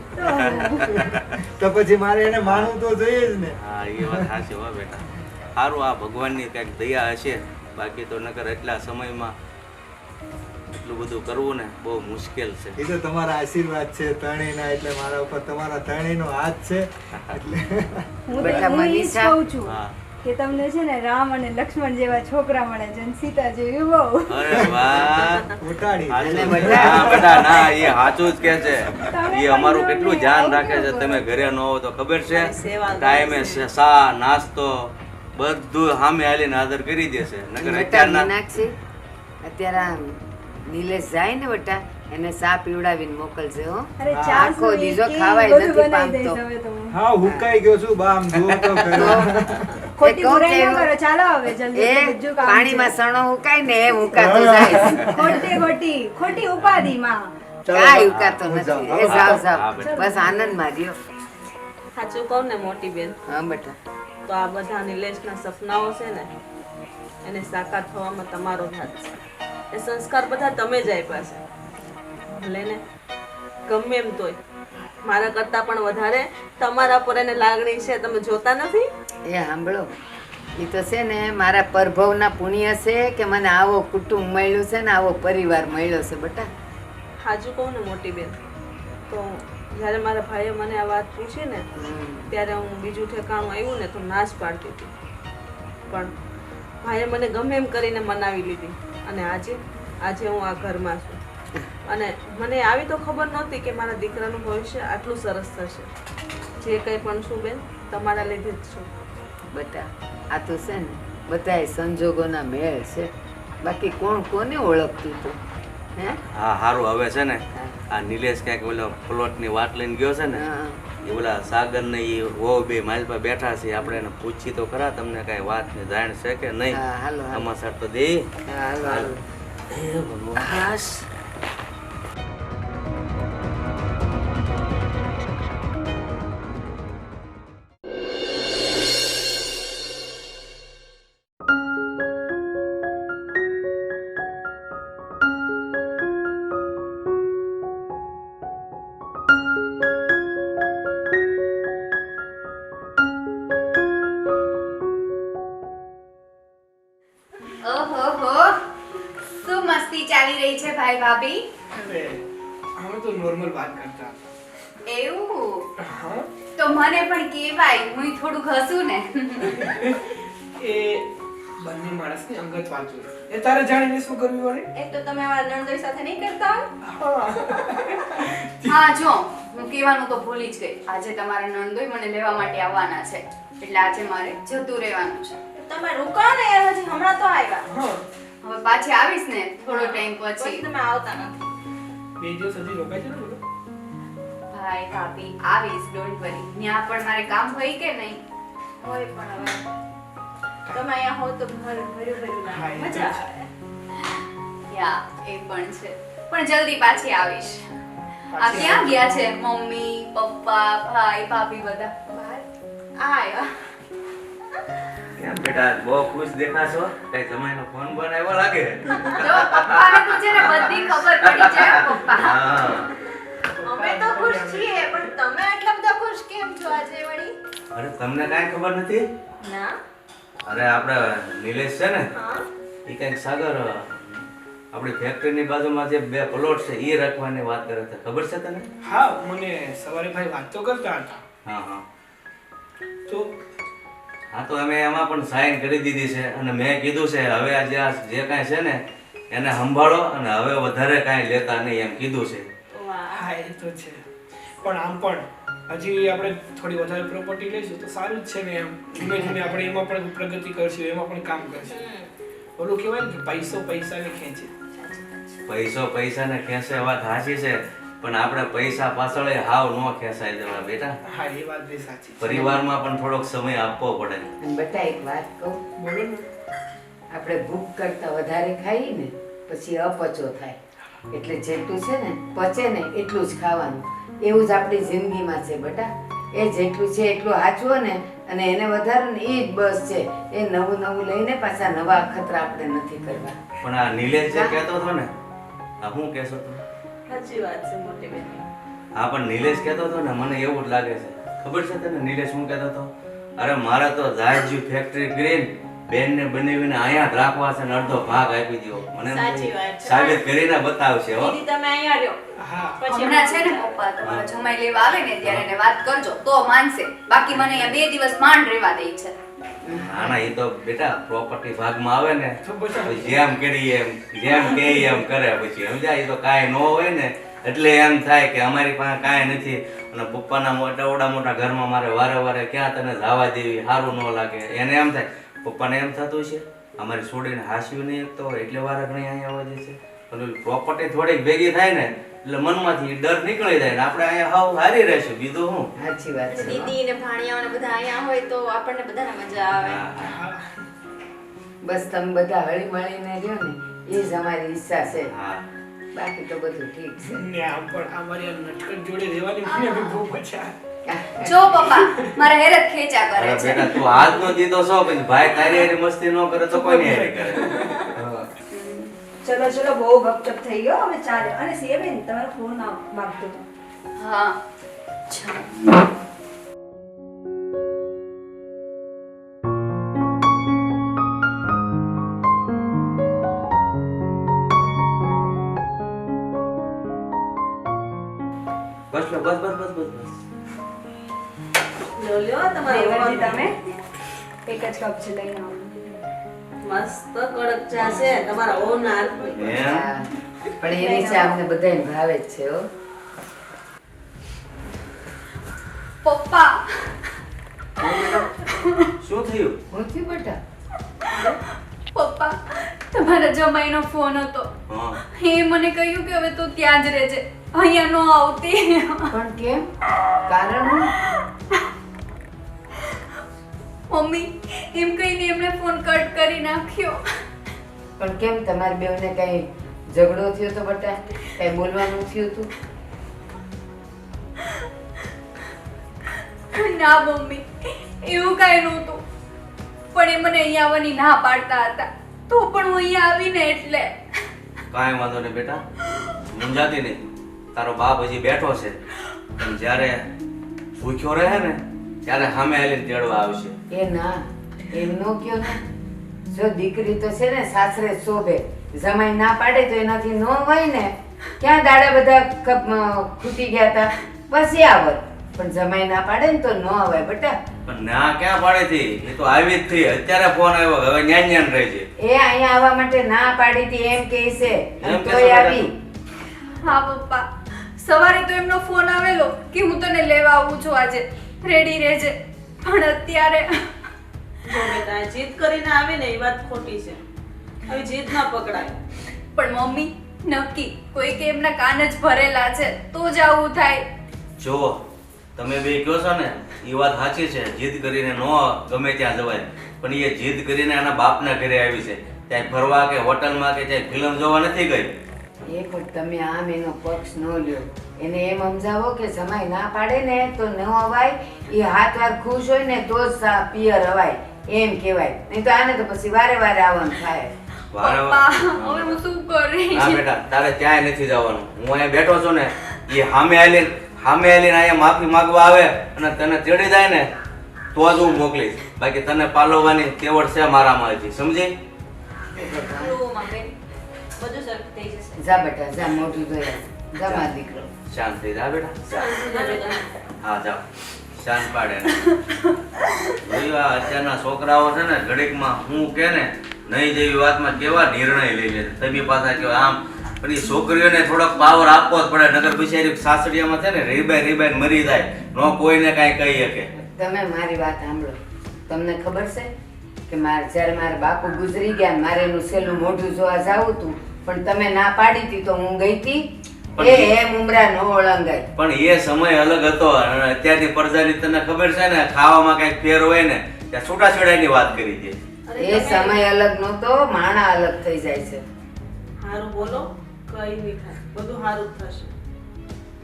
તો પછી મારે એને માનવું તો જોઈએ જ ને. હા એ વાત સાચી હો બેટા. સારું આ ભગવાનની કંઈક દયા હશે. બાકી તો નકર એટલા સમયમાં એટલું બધું કરવું ને બહુ મુશ્કેલ છે. એ તો તમારા આશીર્વાદ છે ત્રણેયના, એટલે મારા ઉપર તમારા ત્રણેયનો હાથ છે એટલે હું બેટા તો એ જ મનીષા. કહું છું હા. કે તમને છે ને રામ અને લક્ષ્મણ જેવા છોકરા મળે છે અને સીતા જેવી વહુ. અરે વાહ. ઉટાડી અને હા બેટા બેટા ના એ સાચું જ કે છે. તમે એ અમારું પણ કેટલું અમને ધ્યાન આવું રાખે છે. કરો. તમે ઘરે ન હો તો ખબર છે સેવા ટાઈમે સા નાસ્તો બધું સામે હાલીને આદર કરી દેશે. નકર બેટા અત્યારના મીનાક્ષી અત્યારે આ નિલેશ જાય ને બેટા એને સા પીવડાવીને મોકલજે હો. અરે ચા આખો શું, દીજો એ ખાવાય બધું નથી બનાવી પામતો. દઈશ હવે તો હું. હા હુકાઈ ગયો છું બામ જો તો ખરો. ખોટી કહું બુરાઈ ન કે કરો, ચાલો હવે જલ્દી એ બીજું કામ પાણીમાં છે. સણો હુકાય ને એમ હુકાતું જાય. ખોટી ઉપાધિમાં. કાંઈ હુકાતો હું જાઉં. નથી. એ જાવ હા, જાવ બેટા. બસ આનંદમાં રહ્યો. સાચું કહું ને મોટી બેન, હા બેટા તો આ બધા નિલેશના સપનાઓ છે ને એને સાકાર થવામાં તમારો જ હાથ છે. એ સંસ્કાર બધા તમે જ આપ્યા છે. ભલે ને ગમે એમ તોય મારા કરતાં પણ વધારે તમારા પર એને લાગણી છે. તમે જોતા નથી? એ સાંભળો એ તો છે ને મારા પરભવના પુણ્ય છે કે મને આવો કુટુંબ મળ્યું છે ને આવો પરિવાર મળ્યો છે બેટા. સાચું કહું ને મોટી બેન, તો જ્યારે મારા ભાઈએ મને આ વાત પૂછી ને ત્યારે હું બીજું ઠેકાણું આવ્યું ને તો નાશ પાડતી હતી, પણ ભાઈએ મને ગમે એમ કરીને મનાવી લીધી અને આજે હું આ ઘરમાં છું. અને મને આવી તો ખબર નહોતી કે મારા દીકરાનું ભવિષ્ય આટલું સરસ થશે. જે કંઈ પણ છું બેન તમારા લીધે જ છું. બેટા આ તો છે ને બધાય સંજોગોના મેળ છે, બાકી કોણ કોને ઓળખતું હતું હે? હા સારું હવે છે ને આ નિલેશ ક્યાંક ઓલો પ્લોટની વાત લઈને ગયો છે ને હા. એ ઓલા સાગર ને એ વહુ બે મારી પાસે બેઠા છે. આપણે એને પૂછી તો ખરા તમને કઈ વાત ની જાણ છે કે નહીં. હા, હાલો, હાલો. સમાચાર તો દે. હા, હાલો, હાલો. હે ભગવાન. હાશ. ઓહો શું મસ્તી ચાલી રહી છે ભાઈ ભાભી. અરે અમે તો નોર્મલ વાત કરતા હતા. એવું હા તો મને પણ કહેવાય, હું થોડુંક હસું ને. એ બંને માણસની અંગત વાત હોય. એ તારે જાણીને શું કરવી વળી? એક તો તમે અમારા નણદોઈ સાથે નહીં કરતા હોય. હા જો હું કહેવાનું તો ભૂલી જ ગઈ. આજે તમારા નણંદોઈ મને લેવા માટે આવવાના છે, એટલે આજે મારે જતું રહેવાનું છે. તમે રોકાઓ ને યાર, હજી હમણાં તો આવ્યા. હા હવે પાછી આવીશ ને થોડો ટાઈમ પછી પછી. તમે આવતા નથી. 2 દિવસ હજી રોકાય છે ને બોલો? ભાઈ ભાભી આવીશ, ડોન્ટ વરી. ત્યાં પણ મારે કામ હોય કે નહીં હોય પણ હવે તમે અહીંયા હો તો ભર્યું ભર્યું હા, લાગે, એ તો મજા છે. આવે. યા એ પણ છે, પણ જલ્દી પાછી આવીશ. આ ક્યાં ગયા છે મમ્મી પપ્પા ભાઈ ભાભી બધા? બહાર આ આવ્યા. કેમ બેટા બહુ ખુશ દેખાશો? કઈ જમાઈનો ફોન બનાવ્યો લાગે. જો પપ્પાને તો છે ને બધી ખબર પડી જાય હો, પપ્પા. હા અમે તો ખુશ છીએ, પણ તમે આટલા બધા ખુશ કેમ છો આજે વળી? અરે તમને કાંઈ ખબર નથી? ના. અરે આપણે નિલેશ છે ને હા. એ કંઈક સાગર આપણી ફેક્ટરીની બાજુમાં જે 2 પ્લોટ છે એ રાખવાની વાત કરે છે. ખબર છે તને? હા મને સવારે ભાઈ વાત તો કરતા હતા. હા હા તો હા તો અમે એમાં પણ સાઈન કરી દીધી છે અને મેં કીધું છે હવે આ જે કાંઈ છે ને એને સંભાળો અને હવે વધારે કાંઈ લેતા નહીં એમ કીધું છે. હા એ તો છે, પણ આમ પણ હજી આપણે થોડી વધારે પ્રોપર્ટી લઈશું તો સારું જ છે ને. એમ ધીમે ધીમે આપણે એમાં પણ પ્રગતિ કરશું, એમાં પણ કામ કરશું. ઓલું કહેવાય ને કે પૈસો પૈસાને ખેંચે. પૈસાને ખેંચે વાત સાચી છે, પણ આપણે પૈસા પાછળ હાવ ન ખેંચાઈ દેવા બેટા. હા એ વાત બી સાચી છે. પરિવારમાં પણ થોડોક સમય આપવો પડે. અને બેટા એક વાત કહું, બોલો ને. આપણે ભૂખ કરતા વધારે ખાઈએ ને પછી અપચો થાય, એટલે જેટલું છે ને પચે ને એટલું જ ખાવાનું. એવું જ આપણી જિંદગીમાં છે બેટા. એ જેટલું છે એટલું સાચવો ને, અને એને વધારે ને એ જ બસ છે. એ નવું નવું લઈને પાછા નવા અખતરા આપણે નથી કરવા. પણ આ નિલેશ જે કહેતો હતો ને, આ શું કહેશો તમે? સાચી વાત છે મોટી બેન. હા પણ નિલેશ કહેતો હતો ને મને એવું જ લાગે છે. ખબર છે તને નિલેશ શું કહેતો હતો? અરે મારે તો જાયજુ ફેક્ટરી કરીને બેનને બનાવીને અહીંયા જ રાખવા છે ને અડધો ભાગ આપી દો. મને એમ સાચી થાય વાત છે. સાબિત કરીને બતાવશે હો. દીદી તમે અહીંયા રહ્યો હા પછી હમણાં છે ને પપ્પા તમારો જમાઈ લેવા આવે ને ત્યારે એને વાત કરજો તો માનશે, બાકી મને અહીંયા 2 દિવસ માંડ રહેવા દે છે. ના ના, એ તો બેટા પ્રોપર્ટી ભાગમાં આવે ને તો પછી પછી જેમ કરીએ એમ જેમ કહીએ એમ કરે પછી સમજાય. એ તો કાંઈ ન હોય ને એટલે એમ થાય કે અમારી પાસે કાંઈ નથી અને પપ્પાના મોટા મોટા ઘરમાં મારે વારે વારે ક્યાં તને જવા દેવી સારું ન લાગે. એને એમ થાય પપ્પાને એમ થતું છે અમારી છોડીને હાસ્યું નહીં એકતો હોય એટલે વારે ઘણી અહીંયા આવવા જશે. પણ પ્રોપર્ટી થોડીક ભેગી થાય ને એટલે મનમાંથી ડર નીકળી જાય ને આપણે અહીંયા હાવ હારી રહેશું. બીજું શું? સાચી વાત છે દીદી ને ભાણિયાઓ ને બધા અહીંયા હોય તો આપણને બધાને મજા આવે. હા, બસ તમે બધા હળી મળીને રહ્યો ને એ જ અમારી ઈચ્છા છે. હા. બાકી તો બધું ઠીક છે. ને આમ પણ અમારી આ નટકટ જોડે રહેવાની મને બી બહુ મજા આવે. જો પપ્પા મારા હેરત ખેંચા કરે અરે છે. બેટા તું હાથ નો દીધો છો પછી ભાઈ તારી હારી મસ્તી ન કરે તો કોઈની હારી કરે. ચલો ચલો બહુ ગપચપ થઈ ગયો, હવે ચાલે. અને સેબેન તમારો ફોન માંગતો હતો. હા ચાલો. બસ લો, બસ બસ બસ બસ બસ. લો લ્યો તમારો દેવરજી ઓવન. તમે એક જ કપ છે લઈને આવો. મસ્ત કડક ચા છે તમારા ઓવનના હાથની. એમ? હા. પણ એની ચા અમને બધાને ભાવે જ છે હો. પપ્પા શું થયું? હું થયું બેટા? પપ્પા તમારા જમાઈનો ફોન હતો. હા. એ મને કહ્યું કે હવે તું ત્યાં જ રહેજે, અહીંયા ન આવતી. પણ કેમ? કારણ હું? મમ્મી એમ કહીને એમણે ફોન કટ કરી નાખ્યો. પણ કેમ તમારી બેવને કઈ ઝઘડો થયો તો બેટા? કઈ બોલવાનું થયું તું? ના મમ્મી એવું કાંઈ નહોતું, પણ એ મને અહીંયા આવવાની ના પાડતા હતા તો પણ હું અહીંયા આવીને એટલે. કાંઈ વાંધો નહીં બેટા, મૂંઝાતી નહીં. તારો બાપ હજી બેઠો છે પણ જ્યારે ભૂખ્યો રહે ને ત્યારે સામે આવીને તેડવા આવશે. એ ના, એમ નો કયો ને. જો દીકરી તો છે ને સાસરે શોભે, જમાઈ ના પાડે તો એનાથી ન હોય ને. ક્યાં દાડા બધા ખૂટી ગયા હતા પછી આવત, પણ જમાઈ ના પાડે ને તો ન અવાય બેટા. પણ ના ક્યાં પાડે થી? એ તો આવી જ થઈ. અત્યારે ફોન આવ્યો, હવે ન્યાન ન્યાન રહે છે. એ અહીંયા આવવા માટે ના પાડી હતી એમ કહે છે અને એમ કહેશો તોય બેટા આવી. હા પપ્પા, સવારે તો એમનો ફોન આવેલો કે હું તને લેવા આવું છું આજે, રેડી રહેજે. પણ અત્યારે જો બેટા જીદ કરીને આવી ને એ વાત ખોટી છે. આવી જીદ ના પકડાય. પણ મમ્મી નક્કી કોઈ કે એમના કાન જ ભરેલા છે તો જ આવું થાય. જો તમે બે કહો છો ને એ વાત સાચી છે. જીદ કરીને ન ગમે ત્યાં જવાય, પણ એ જીદ કરીને એના બાપના ઘરે આવી છે. ત્યાં ફરવા કે હોટલમાં કે ત્યાં ફિલ્મ જોવા નથી ગઈ. એ પણ તમે આમ એનો પક્ષ ન લ્યો. એને એમ સમજાવો કે જમાઈ ના પાડે ને તો ન અવાય. એ હાથ વાર ખુશ હોય ને તો જ પિયર અવાય એમ કહેવાય. નહીં તો આને તો પછી વારે વારે આવવાનું થાય. વારે પપ્પા વારે- હવે હું શું કરીશ? ના બેટા, તારે ક્યાંય નથી જવાનું. હું અહીંયા બેઠો છું ને, એ સામે આવીને અહીંયા માફી માંગવા આવે અને તને તેડી જાય ને તો જ હું મોકલીશ. બાકી તને પાલવવાની તેવડ છે મારામાં હજી, સમજી? રૂમમાં બેન બધું સરખું થઈ જશે. જા બેટા જા, મોઢું ધોયા. જા મારો દીકરો. શાંત થઈ જા બેટા. જા. ના બેટા. હા જાઓ, શાંત પાડે ને. જોયું આ અત્યારના છોકરાઓ છે ને ઘડીકમાં હું કે ને નહીં જેવી વાતમાં કેવા નિર્ણય લઈ લે. તમે પાછા કહો આમ, પણ એ છોકરીઓને થોડોક પાવર આપવો જ પડે, નકર બિચારી સાસડીયામાં છે ને રીબાઈ મરી જાય, નો કોઈને કાંઈ કહી શકે. તમે મારી વાત સાંભળો. તમને ખબર છે કે જ્યારે મારા બાપુ ગુજરી ગયા મારે એનું છેલ્લું મોઢું જોવા જાવું હતું, પણ તમે ના પાડી હતી તો હું ગઈ હતી. પણ એ એમ ઉમરા ન ઓળંગાય. પણ એ સમય અલગ હતો અને અત્યારની પ્રજાની તને ખબર છે ને ખાવામાં કઈક ફેર હોય ને ત્યાં છૂટાછેડાની વાત કરી છે. એ સમય અલગ નહોતો, માણા અલગ થઈ જાય છે. હારું બોલો, કઈ નહીં થાય, બધું હારું જ થશે.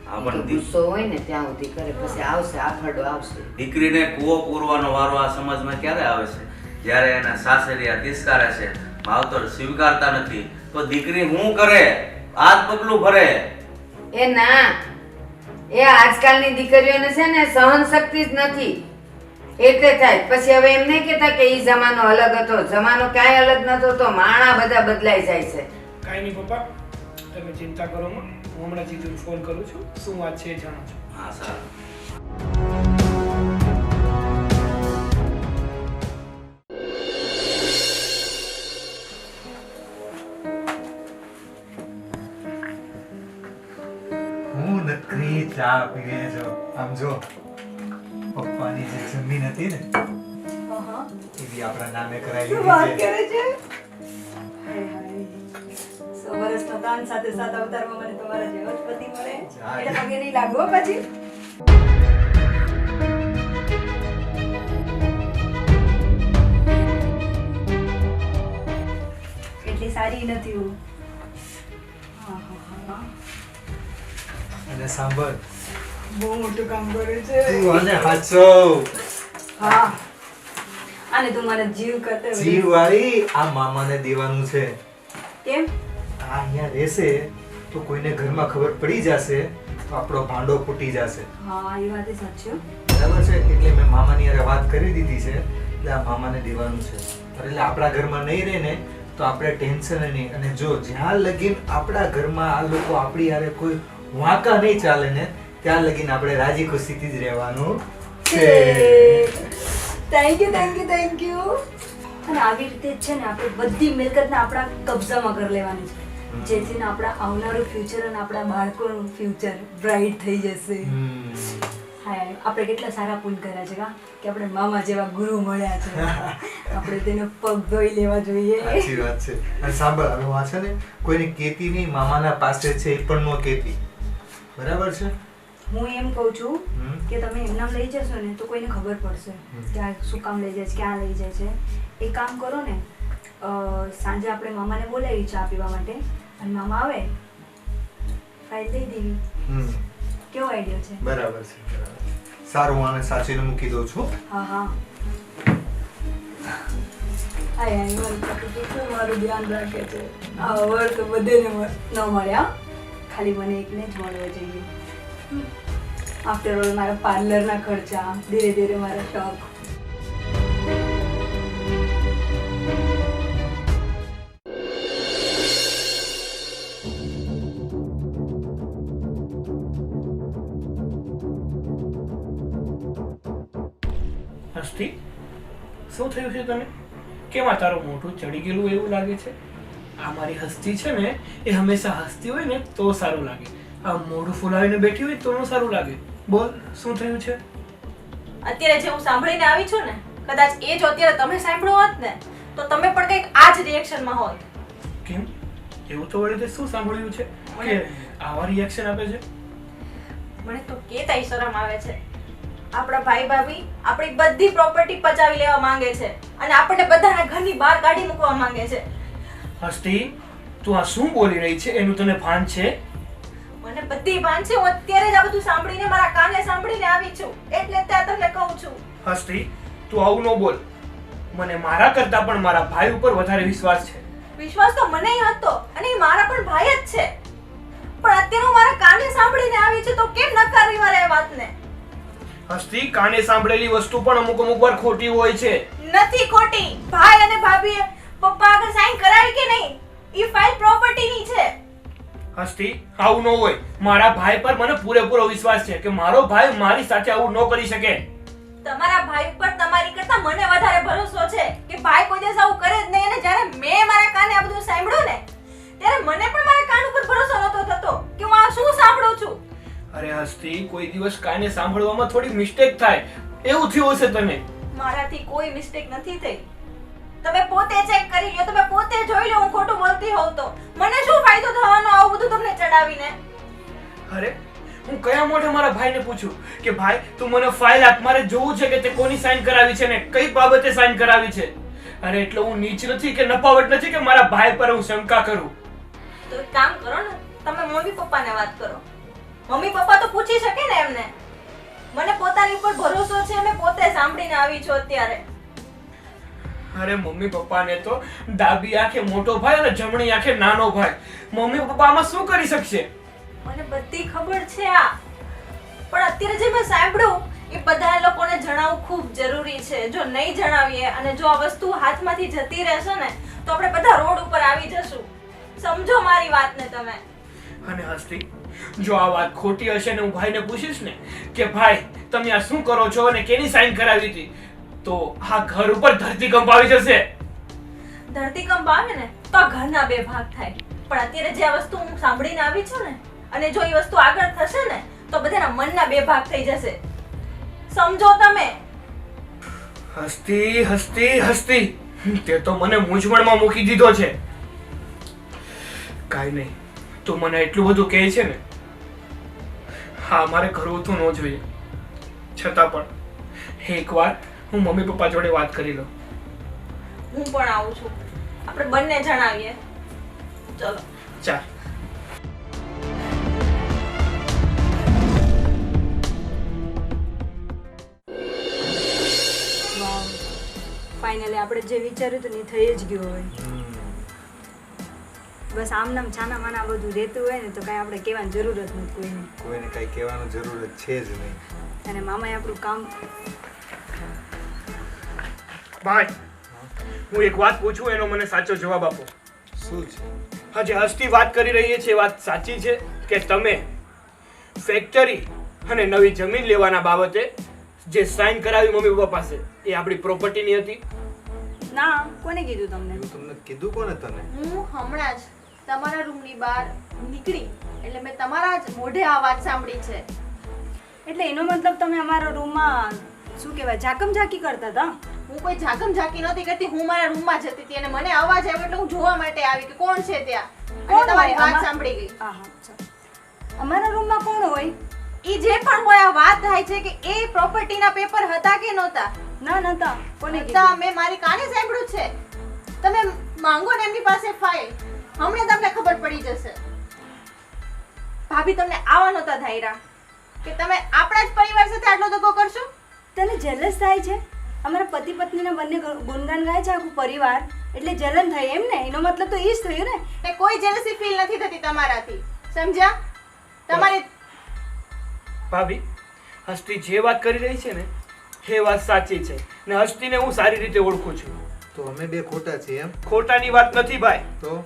હા તો પણ ગુસ્સો હોય ને ત્યાં સુધી કરે, પછી આવશે આફડો આવશે. દીકરીને કૂવો પૂરવાનો વારો આ સમાજમાં ક્યારે આવે છે? જ્યારે એના સાસરિયા તિસ્કારે છે, માવતર સ્વીકારતા નથી, તો દીકરી શું કરે? હાથ પગલું ભરે. એ ના, એ આજકાલની દીકરીઓને છે ને સહન શક્તિ જ નથી. એટલે થાય. પછી હવે એમ નહીં કહેતા કે ઈ જમાનો અલગ હતો. જમાનો ક્યાંય અલગ નતો તો માણા બધા બદલાઈ જાય છે. કાંઈ નહીં પપ્પા, તમે ચિંતા કરો માં. હું હમણાં જીજુને ફોન કરું છું, શું વાત છે એ જાણો છો. હા સારું. હું નકરી ચા પીએ છો. આમ જો પપ્પાની જે જમીન હતી ને એ બી આપણા નામે કરાવી શું વાત દીધી છે. કરે છે? હાય હાય. 100 વર્ષનો દાન સાથે 7 અવતારમાં મને તમારા જેવો જ પતિ મળે. એટલે પગે નહીં લાગો પછી. એટલી સારી નથી હું. હા, હા, હા. અને સાંભળ, બહુ મોટું કામ કર્યું છે. તું આને હાચવ. હા. અને તું મને જીવ કરતે જીવવાળી આ મામાને દેવાનું છે. કેમ? આ અહીંયા રહેશે તો કોઈને ઘરમાં ખબર પડી જશે તો આપણો ભાંડો ફૂટી જશે. હા, એ વાત સાચી હો. બરાબર છે? એટલે મેં મામાની હારે વાત કરી દીધી છે એટલે આ મામાને દેવાનું છે. એટલે આપણા ઘરમાં નહીં રહે ને તો આપણે ટેન્શન નહીં. અને જો જ્યાં લગીન આપણા ઘરમાં આ લોકો આપણી હારે કોઈ વાંકા નહીં ચાલે ને ત્યાં લગીન આપણે રાજી ખુશીથી જ રહેવાનું છે. Thank you, thank you, thank you. અને આવી રીતે જ છે ને આપણે બધી મિલકતને આપણા કબજામાં કરી લેવાની છે. જેથી ને આપણા આવનારું ફ્યુચર અને આપણા બાળકોનું ફ્યુચર બ્રાઇટ થઈ જશે. હા, આપણે કેટલા સારા પુલ કર્યા છે કે આપણે મામા જેવા ગુરુ મળ્યા છે. આપણે તેનો પગ ધોઈ લેવા જોઈએ. સાચી વાત છે. અને સાંભળ, હવે આ છે ને કોઈને કેતી નહીં, મામાના પાસે છે એ પણ નો કેતી. બરાબર છે? હું એમ કહું છું કે તમે એમનામ લઈ જશો ને તો કોઈને ખબર પડશે કે આ શું કામ લઈ જાય છે, ક્યાં લઈ જાય છે. એક કામ કરો ને, સાંજે આપણે મામાને બોલાવી ચા પીવા માટે અને મામા આવે ફાઇલ દઈ દેવી. કેવો આઈડિયા છે? બરાબર છે, બરાબર. સારું, હું આને સાચીને મૂકી દઉં છું. હા, હા. હાય હાય, મારું પતિ કેટલું મારું ધ્યાન રાખે છે. આ વર તો બધેને ન મળ્યા, ખાલી મને એકને જ મળવા જોઈએ. આફ્ટર ઓલ મારા પાર્લરના ખર્ચા, ધીરે ધીરે મારા શોખ. હસ્તી, શું થયું છે તને? કેમ આ તારું મોઢું ચડી ગયેલું એવું લાગે છે? આ મારી હસ્તી છે ને એ હંમેશા હસતી હોય ને તો સારું લાગે. આ મોઢું ફૂલાવીને બેઠી હોય તો ન સારું લાગે. બોલ, શું થયું છે? અત્યારે જે હું સાંભળીને આવી છું ને, કદાચ એ જો અત્યારે તમે સાંભળ્યું હોત ને તો તમે પણ કંઈક આ જ રિએક્શનમાં હોત. કેમ? એવું તો વળી તે શું સાંભળ્યું છે કે આવા રિએક્શન આપે છે? મને તો કેતાય શરમ આવે છે. આપણા ભાઈ ભાભી આપણી બધી પ્રોપર્ટી પચાવી લેવા માંગે છે અને આપણને બધાના ઘરની બહાર કાઢી મૂકવા માંગે છે. હસ્તી, તું આ શું બોલી રહી છે એનું તને ભાન છે? મને બધી ભાન છે. હું અત્યારે જ આ બધું સાંભળીને મારા કાને સાંભળીને આવી છું, એટલે ત્યાં તમને કહું છું. હસ્તી, તું આવું ન બોલ. મને મારા કરતા પણ મારા ભાઈ ઉપર વધારે વિશ્વાસ છે. વિશ્વાસ તો મને હતો અને એ મારા પણ ભાઈ જ છે, પણ અત્યારે હું મારા કાને સાંભળીને આવી છું તો કેમ નકારવી મારે એ વાતને? હસ્તી, કાને સાંભળેલી વસ્તુ પણ અમુક વાર ખોટી હોય છે. નથી ખોટી. ભાઈ અને ભાભીએ પપ્પા આગળ સાઈન કરાવી કે નહીં? ઈ ફાઇલ પ્રોપર્ટીની છે. હસ્તી, આવું ન હોય. મારા ભાઈ પર મને પૂરેપૂરો વિશ્વાસ છે કે મારો ભાઈ મારી સાથે આવું ન કરી શકે. તમારા ભાઈ પર તમારી કરતા મને વધારે ભરોસો છે કે ભાઈ કોઈ દિવસ આવું કરે જ નહીં. અને જ્યારે મેં મારા કાને આ બધું સાંભળ્યું ને ત્યારે મને પણ મારા કાન ઉપર ભરોસો નતો થતો કે હું આ શું સાંભળું છું. અરે હસ્તી, કોઈ દિવસ કાને સાંભળવામાં થોડી મિસ્ટેક થાય એવું થયું હશે તને. મારાથી કોઈ મિસ્ટેક નથી થઈ. તમે પોતે ચેક કરી લો, તમે પોતે જોઈ લો હું ખોટું બોલતી હોઉં તો. મને શું ફાયદો થવાનો આવું બધું તમને ચડાવીને? અરે, હું કયા મોઢે મારા ભાઈને પૂછું કે ભાઈ તું મને ફાઇલ આપ, મારે જોવું છે કે તે કોની સાઈન કરાવી છે ને કઈ બાબતે સાઈન કરાવી છે. અરે એટલે હું નીચ નથી કે નપાવટ નથી કે મારા ભાઈ પર હું શંકા કરું. તો એક કામ કરો ને, તમે મમ્મી પપ્પાને વાત કરો. મમ્મી પપ્પા તો પૂછી શકે ને એમને. મને પોતાની ઉપર ભરોસો છે, મેં પોતે સાંભળીને આવી છું અત્યારે. અરે મમ્મી પપ્પાને તો ડાબી આંખે મોટો ભાઈ અને જમણી આંખે નાનો ભાઈ. મમ્મી પપ્પા આમાં શું કરી શકશે? મને બધી ખબર છે આ, પણ અત્યારે જે મેં સાંભળ્યું એ બધા લોકોને જણાવવું ખૂબ જરૂરી છે. જો નહીં જણાવીએ અને જો આ વસ્તુ હાથમાંથી જતી રહેશે ને તો આપણે બધા રોડ ઉપર આવી જશું. સમજો મારી વાતને તમે. અને હસ્તી, જો આ વાત ખોટી હશે ને હું ભાઈને પૂછીશ ને કે ભાઈ તમે આ શું કરો છો અને કેની સાઈન કરાવી હતી, તો આ ઘર ઉપર ધરતીકંપ આવી જશે. ધરતીકંપ આવે ને તો આ ઘરના બે ભાગ થાય. પણ અત્યારે જે આ વસ્તુ હું સાંભળીને આવી છું ને અને જો એ વસ્તુ આગળ થશે ને તો બધાના મનના બે ભાગ થઈ જશે. સમજો તમે. હસ્તી હસ્તી હસ્તી, તે તો મને મૂંઝવણમાં મૂકી દીધો છે. કાંઈ નહીં, તું મને એટલું બધું કહે છે ને, હા મારે કરવું તો ન જોઈએ, છતાં પણ એકવાર હું મમ્મી પપ્પા જોડે વાત કરી લઉં. હું પણ આવું છું. આપણે બંને જણાવીએ. ચલો. ચાલ. ફાઇનલી આપણે જે વિચાર્યું હતું ને એ થઈ જ ગયું હોય. બસ આમ નામ છાના માના બધું રહેતું હોય ને તો કાંઈ આપણે કહેવાની જરૂર જ નથી કોઈને. કોઈને કાંઈ કહેવાનું જરૂર જ છે જ નહીં. અને મામાએ આપણું કામ. ભાઈ, હું એક વાત પૂછું, એનો મને સાચો જવાબ આપો. શું છે? હા, જે હસ્તી વાત કરી રહી છે વાત સાચી છે કે તમે ફેક્ટરી અને નવી જમીન લેવાના બાબતે જે સાઈન કરાવી મમ્મી પપ્પા પાસે એ આપણી પ્રોપર્ટીની હતી? ના, કોને કીધું તમને? એવું તમને કીધું કોને તને? હું હમણાં જ તમારા રૂમની બહાર નીકળી એટલે મેં તમારા જ મોઢે આ વાત સાંભળી છે. એટલે એનો મતલબ તમે અમારા રૂમમાં શું કહેવાય ઝાકમ ઝાંકી કરતા હતા? હું કોઈ ઝાકમ ઝાંકી નહોતી કરતી. હું મારા રૂમમાં જતી હતી અને મને અવાજ આવ્યો એટલે હું જોવા માટે આવી કે કોણ છે ત્યાં. કોણ અને તમારી હોય? વાત સાંભળી ગઈ. હા હા, ચાલો. અમારા રૂમમાં કોણ હોય? ઈ જે પણ હોય આ વાત થાય છે કે એ પ્રોપર્ટીના પેપર હતા કે નહોતા? ના નતા. કોને હતા. કીધું? મેં મારી કાને સાંભળ્યું છે. તમે માંગો ને એમની પાસે ફાઇલ, હમણાં તમને ખબર પડી જશે. ભાભી તમને આવા નહોતા ધાયરા કે તમે આપણા જ પરિવાર સાથે આટલો દગો કરશો. તને જેલસ થાય છે? અમારા પતિ પત્નીના બંને ગુણગાન ગાય છે આખું પરિવાર, એટલે જલન થાય એમ ને? એનો મતલબ તો એ જ થયું ને. ને કોઈ જેલસી ફીલ નથી થતી તમારાથી. સમજ્યા? તમારી ભાભી, હસ્તી જે વાત કરી રહી છે ને એ વાત સાચી છે ને હસ્તીને હું સારી રીતે ઓળખું છું. તો અમે બે ખોટા છીએ એમ? ખોટાની વાત નથી ભાઈ. તો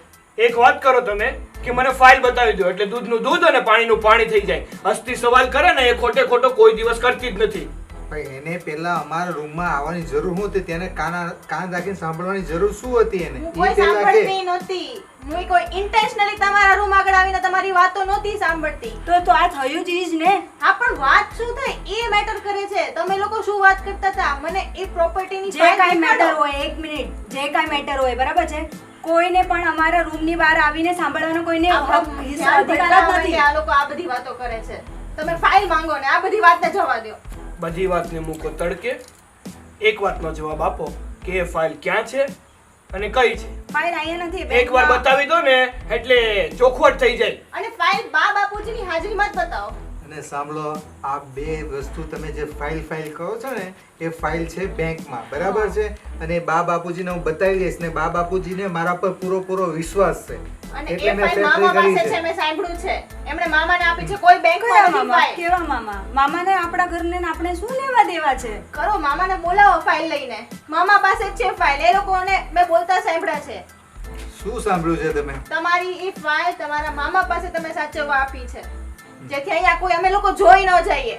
એક વાત કરો તમે કે મને ફાઇલ બતાવી દો એટલે દૂધનું દૂધ અને પાણીનું પાણી થઈ જાય. હસ્તી સવાલ કરે ને એ ખોટે ખોટો કોઈ દિવસ કરતી જ નથી. ભાઈ એને પહેલા અમારા રૂમમાં આવવાની જરૂર શું હતી? તેને કાન રાખીને સાંભળવાની જરૂર શું હતી એને? હું કોઈ સાંભળતી નહોતી. હું કોઈ ઇન્ટેન્શનલી તમારા રૂમ આગળ આવીને તમારી વાતો નહોતી સાંભળતી. તો આ થયું જ ઈ જ ને. હા, પણ વાત શું થઈ એ મેટર કરે છે. તમે લોકો શું વાત કરતા હતા? મને એ પ્રોપર્ટીની જે કાંઈ મેટર હોય, એક મિનિટ, જે કાંઈ મેટર હોય બરાબર છે, કોઈને પણ અમારા રૂમની બહાર આવીને સાંભળવાનો કોઈને અધિકાર જ નથી. આ લોકો આ બધી વાતો કરે છે. તમે ફાઇલ માંગો ને આ બધી વાતને જવા દો. બધી વાતને મૂકો તડકે. એક વાતનો જવાબ આપો કે એ ફાઇલ ક્યાં છે અને કઈ છે? ફાઇલ અહીંયા નથી. એકવાર બતાવી દો ને એટલે ચોખવટ થઈ જાય. અને ફાઇલ બા બાપુજીની હાજરીમાં જ બતાવો. અને સાંભળો, આ બે વસ્તુ તમે જે ફાઇલ કહો છો ને એ ફાઇલ છે બેંકમાં, બરાબર છે? અને બા બાપુજીને હું બતાવી દઈશ ને બા બાપુજીને મારા પર પૂરો વિશ્વાસ છે. અને એ એટલે મેં ફાઇલ ફેક્ટરી મામા કરી પાસે છે. છે. મેં સાંભળ્યું છે. એમણે મામાને આપી છે. કોઈ બેંકમાં કયા નથી મામા? ફાઇલ. કેવા મામા? મામાને આપણા ઘરને ને આપણે શું લેવા દેવા છે? કરો, મામાને બોલાવો ફાઇલ લઈને. મામા પાસે જ છે ફાઇલ. એ લોકોને મેં બોલતા સાંભળ્યા છે. શું સાંભળ્યું છે તમે? તમારી એ ફાઇલ તમારા મામા પાસે તમે સાચવવા આપી છે, જેથી અહીંયા કોઈ અમે લોકો જોઈ ન જઈએ.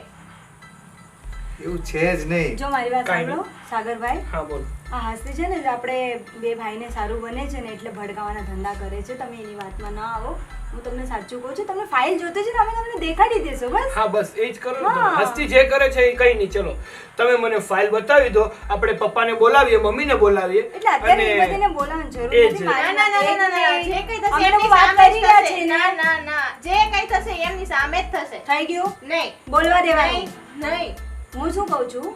એવું છે જ નહીં. જો મારી વાત કાંઈ સાંભળો સાગરભાઈ, હા બોલ. આ હાસ્ય છે ને આપણે બે ભાઈને સારું બને છે ને એટલે ભડકાવાના ધંધા કરે છે. તમે એની વાતમાં ના આવો. હું તમને સાચું કહું છું, તમને ફાઇલ જોતે છે ને અમે તમને દેખાડી દેશું. બસ હા બસ એ જ કરો ને તમે. હા. હસ્તી જે કરે છે એ કઈ નહીં. ચલો તમે મને ફાઇલ બતાવી દો, આપણે પપ્પાને બોલાવીએ, મમ્મીને બોલાવીએ. એટલે અત્યારે એ અને બધીને બોલાવવાની જરૂર એ જ. નથી. ના મારી ના ના વાત ના ના, એક જે કઈ મિનિટ. થશે અમે એમની લોકો વાત સામે કરી જ રહ્યા થશે. છીએ ને. ના ના ના, જે કઈ થશે એમની સામે જ થશે. થઈ ગયું? નહીં બોલવા દેવાનું. નહીં નહીં. હું શું કહું છું,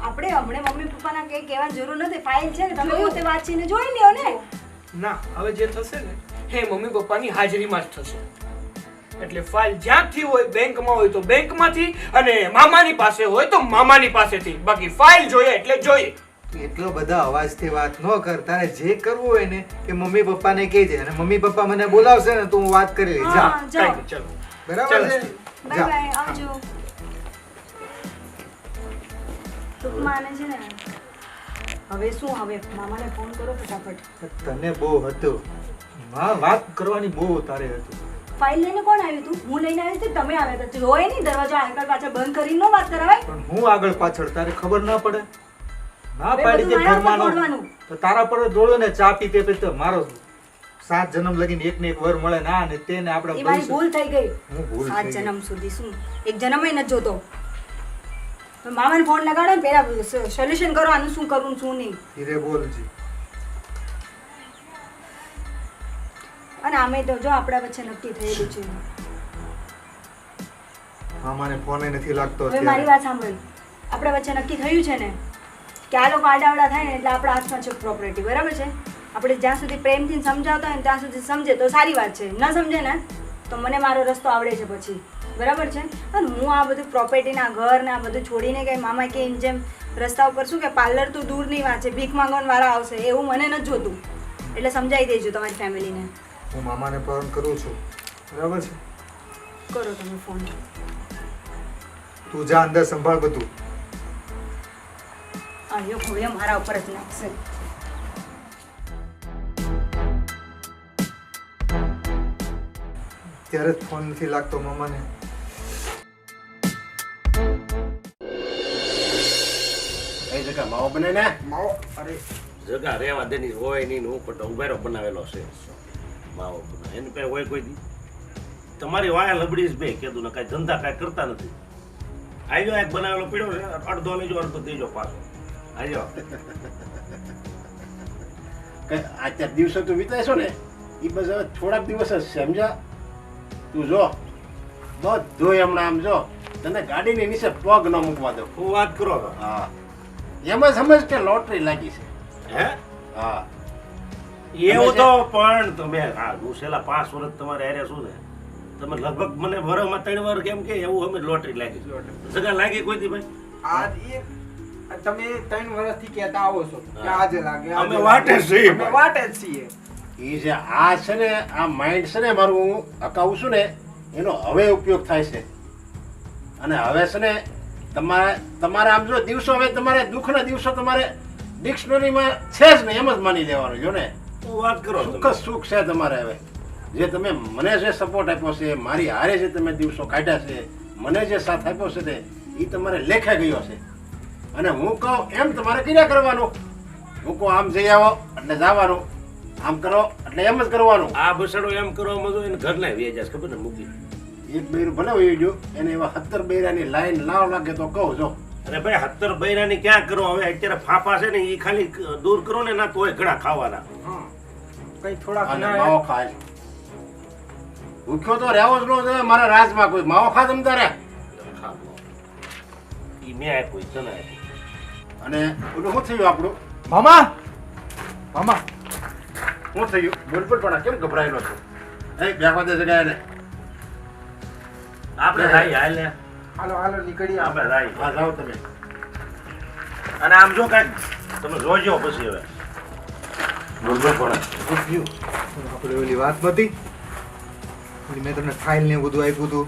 આપણે હમણાં મમ્મી પપ્પાના કઈ કહેવાની જરૂર નથી. ફાઇલ છે ને તમે જોયું. પોતે વાંચીને જોઈ લ્યો ને. ના, હવે જે થશે ને એ મમ્મી પપ્પાની હાજરીમાં જ થશે. એટલે ફાઇલ જ્યાંથી હોય, બેંકમાં હોય તો બેંકમાંથી અને મામાની પાસે હોય તો મામાની પાસેથી. બાકી ફાઇલ જોઈએ એટલે જોઈએ. એટલો બધા અવાજથી વાત ન કર. તારે જે કરવું હોય ને એ મમ્મી પપ્પાને કહેજે અને મમ્મી પપ્પા મને બોલાવશે ને તો હું વાત કરી લઈશ. જા, હા, જાઓ. ચલો. બરાબર છે? બાય જા. બાય, આવજો. ટૂંકમાં આને છે ને હવે શું હવે મામાને ફોન કરો ફટાફટ. તને બહુ હતું માં વાત કરવાની બહુ તારે હતું. ફાઇલ લઈને કોણ આવ્યું તું? હું લઈને આવી હતી, તમે આવ્યા હતા. જોયે નહીં દરવાજો આગળ પાછળ બંધ કરીને નો વાત કરાવાય. પણ હું આગળ પાછળ તારે ખબર ના પડે. ના હવે પાડી દે બધું મારા પર ઘરમાંનો દોડવાનું. તો તારા પર દોડો ને ચા પીતે પીતે મારો 7 જન્મ લગીને એક ને એક વર મળે ના ને તેને આપણે એ મારી ભૂલ થઈ ગઈ. હું ભૂલ 7 થઈ ગઈ. જન્મ સુધી શું એક જન્મય નથી જોતો. તો મામાને ફોન લગાડો ને પેલા સોલ્યુશન કરો આનું શું કરવું ને શું નહીં. ધીરે બોલજી. અને આમે તો જો આપણા વચ્ચે નક્કી થયેલું છે. મામાને ફોને નથી લાગતો હવે મારી વાત સાંભળ. આપણા વચ્ચે નક્કી થયું છે ને કે આ લોકો આડાવડા થાય ને એટલે આપણા હાથમાં છે પ્રોપર્ટી, બરાબર છે? આપણે જ્યાં સુધી પ્રેમથી સમજાવતા હોય ને ત્યાં સુધી સમજે તો સારી વાત છે. ન સમજે ને તો મને મારો રસ્તો આવડે છે પછી, બરાબર છે? અને હું આ બધું પ્રોપર્ટીના ઘર ને આ બધું છોડીને કંઈ મામા કે એમ જેમ રસ્તા ઉપર શું કે પાર્લર તો દૂરની વાત છે, ભીખ માંગવાના વાળા આવશે એવું મને નથી જોતું. એટલે સમજાવી દેજો તમારી ફેમિલીને. હું મામાને ફોન કરું છું, બરાબર છે? કરો તમે ફોન. તું જા અંદર સંભાળ બધું. આવ્યો ખોળ્યો મારા ઉપર જ નાખશે. ત્યારે જ ફોન નથી લાગતો મામાને. કઈ જગ્યા માવો બને ને માવો અરે જગા રેવા દેની હોય નહીં હું પણ ઉભેરો બનાવેલો છે માવો એને પે હોય કોઈ દી તમારી વાયા લબડી જ બે કીધું ને કાંઈ ધંધા કાંઈ કરતા નથી. આવ્યો એક બનાવેલો પીડ્યો છે અડધો લેજો અડધો દેજો પાછો આવ્યો. આ 4 દિવસો તું વિતાઈશો ને એ બસ હવે થોડાક દિવસ જ સમજા. તું જો બધું હમણાં આમ જો તને ગાડીની નીચે પગ ન મૂકવા દો. હું વાત કરો તો હા એમ જ સમજ કે લોટરી લાગી છે. હે હા એવું તો પણ તમે હા છેલ્લા 5 વર્ષ તમારે હારે શું ને તમે લગભગ મને વરમાં 3 વાર કેમ કે એવું અમે લોટરી લાગી છે. જગા લાગી કોઈ દી ભાઈ? આ એ તમે 3 વર્ષથી કહેતા આવો છો કે આજે લાગે અમે વાટે જ છીએ. અમે વાટે જ છીએ. એ જે આ છે ને આ માઇન્ડ છે ને મારું હું અકાવું છું ને એનો હવે ઉપયોગ થાય છે. અને હવે છે ને તમારે આમ જો દિવસો હવે તમારે દુઃખના દિવસો તમારે ડિક્શનરીમાં છે જ ને એમ જ માની લેવાનું જો ને. હું વાત કરો સુખ જ સુખ છે તમારે હવે. જે તમે મને જે સપોર્ટ આપ્યો છે મારી હારે જે તમે દિવસો કાઢ્યા છે મને જે સાથ આપ્યો છે ને એ તમારે લેખે ગયો છે. અને હું કહું એમ તમારે કર્યા કરવાનું. હું કહું આમ જઈ આવો એટલે જવાનું, આમ કરો એટલે એમ જ કરવાનું. આ બસડો એમ કરવામાં તો એને ઘરના વેચાશ ખબર ને મૂકી એક બૈરું ભલે હોય ગયું એને એવા 17 બૈરાની લાઈન લાવ લાગે તો કહું જો. અરે ભાઈ 17 બૈરાની ક્યાં કરો હવે અત્યારે ફાફા છે ને એ ખાલી દૂર કરો ને ના તોય ઘણા ખાવાના. હા કઈ થોડા અને ઘણા માવો ખાય ભૂખ્યો તો રહેવો જ ન જોઈએ મારા રાજમાં. કોઈ માવો ખા તમ તારે ઈ મેં આપ્યું તને આપ્યું. અને ઓલું શું થયું આપણું મામા મામા શું થયું બોલ પણ કેમ ગભરાયેલો છો? એ બેઠવા દે જગ્યાએ ને આપણે રાઈ હાલ ને હાલો હાલો નીકળી આપણે રાઈ હા જાઓ તમે. અને આમ જો કાંઈક તમે જોજો પછી હવે બોલબોલ પણ આપણે ઓલી વાત નથી ઓલી મેં તમને ફાઇલ ને એવું બધું આપ્યું હતું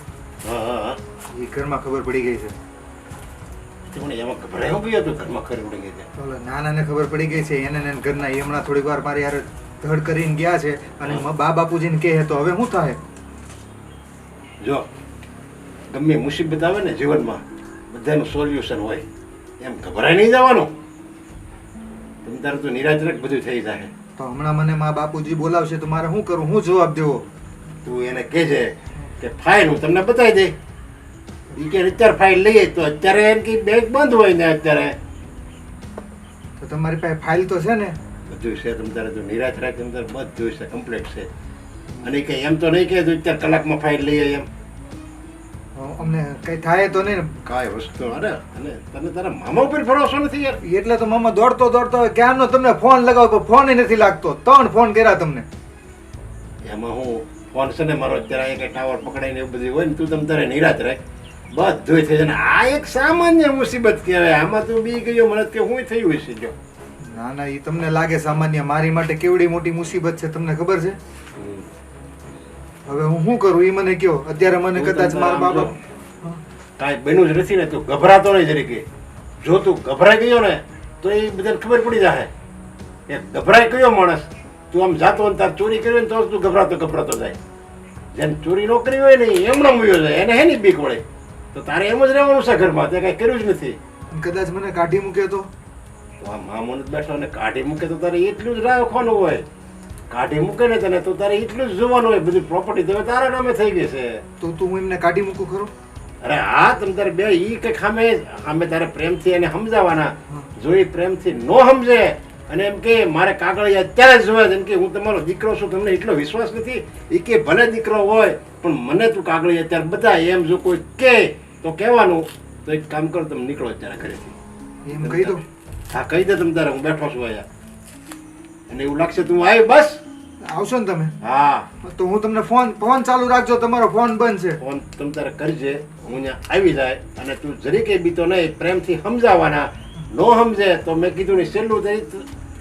હા હા હા એ ઘરમાં ખબર પડી ગઈ છે. તમને એમાં ગભરાયો ગયો તો ઘરમાં ખરી ઉડી ગઈ છે. ઓલા નાનાને ખબર પડી ગઈ છે એને ને એને ઘરના એ હમણાં થોડીક વાર મારી યાર ધડ કરીને ગયા છે અને બા બાપુજીને કહે તો હવે શું થાય? જો ગમે મુસીબત આવે ને જીવનમાં બધાનું સોલ્યુશન હોય એમ ગભરાઈ નહીં જવાનું. તમે તારે તો નિરાજરક બધું થઈ જાય. તો હમણાં મને મા બાપુજી બોલાવશે તો મારે શું કરું? હું જવાબ દેવો? તું એને કહેજે કે ફાઇલ હું તમને બતાવી દઈ. એ કે અત્યારે ફાઇલ લઈએ તો અત્યારે એમ કે બેંક બંધ હોય ને અત્યારે તો તમારી પાસે ફાઇલ તો છે ને? બધું છે. તમે તારે તો નિરાશ રાખ તમે તારે બધું છે કમ્પ્લીટ છે. અને કઈ એમ તો નહીં કે અત્યારે કલાકમાં ફાઇલ લઈએ એમ અમને કઈ થાય તો નહીં ને? કાંઈ વસ્તુ અરે અને તને તારા મામા ઉપર ભરોસો નથી યાર. એટલે તો મામા દોડતો દોડતો ક્યારનો તમને ફોન લગાવો ફોન નથી લાગતો. 3 ફોન કર્યા તમને. એમાં હું ફોન છે ને મારો અત્યારે અહીંયા કઈ ટાવર પકડાઈને એવું બધું હોય ને તું તમે તારે નિરાશ રાખ બધું થઈ જાય. આ એક સામાન્ય મુસીબત કહેવાય. આમાં તું બી ગયો મને કે શું થયું હશે જો. ના ના એ તમને લાગે સામાન્ય, મારી માટે કેવડી મોટી મુસીબત છે તમને ખબર છે? હવે હું શું કરું એ મને કયો. અત્યારે મને કદાચ મારા બાબા કાંઈ બન્યું જ નથી ને તું ગભરાતો નહીં જરી કે જો તું ગભરાઈ ગયો ને તો એ બધાને ખબર પડી જાય એ ગભરાઈ ગયો માણસ. તું આમ જાતો ને તાર ચોરી કરી હોય ને તો તું ગભરાતો જાય. જેને ચોરી ન કરી હોય ને એમનો મૂયો જાય એને હેની બીક વળે. તો તારે એમ જ રહેવાનું છે ઘરમાં, તે કાંઈ કર્યું જ નથી. કદાચ મને કાઢી મૂકે તો આ મામો જ બેઠો ને કાઢી મૂકે તો તારે એટલું જ રાખવાનું હોય. કાઢી મૂકે ને તને તો તારે એટલું જ જોવાનું હોય. બધી પ્રોપર્ટી તો તારા નામે થઈ ગઈ છે. તો તું હું એમને કાઢી મૂકું ખરો? અરે હા, તમે તારે બે ઈ કે સામે તારે પ્રેમથી એને સમજાવવાના. જો એ પ્રેમથી નો સમજે અને એમ કે મારે કાગળિયા અત્યારે જ જોવા એમ કે હું તમારો દીકરો છું, તમને એટલો વિશ્વાસ નથી. એ કે ભલે દીકરો હોય પણ મને તું કાગળિયા અત્યારે બધા એમ જો કોઈ કે તો કહેવાનું. તો એક કામ કરો, તમે નીકળો અત્યારે ઘરેથી. એમ કહી દો. હા કહી દે તમે તારે, હું બેઠો છું અહીંયા. અને એવું લાગશે તું આવી બસ આવશો ને તમે? હા તો હું તમને ફોન ચાલુ રાખજો, તમારો ફોન બંધ છે. ફોન તમે તારે કરજે, હું ત્યાં આવી જાય. અને તું જરીકે બીતો નહીં, પ્રેમથી સમજાવવાના. નો સમજે તો મેં કીધું ને છેલ્લું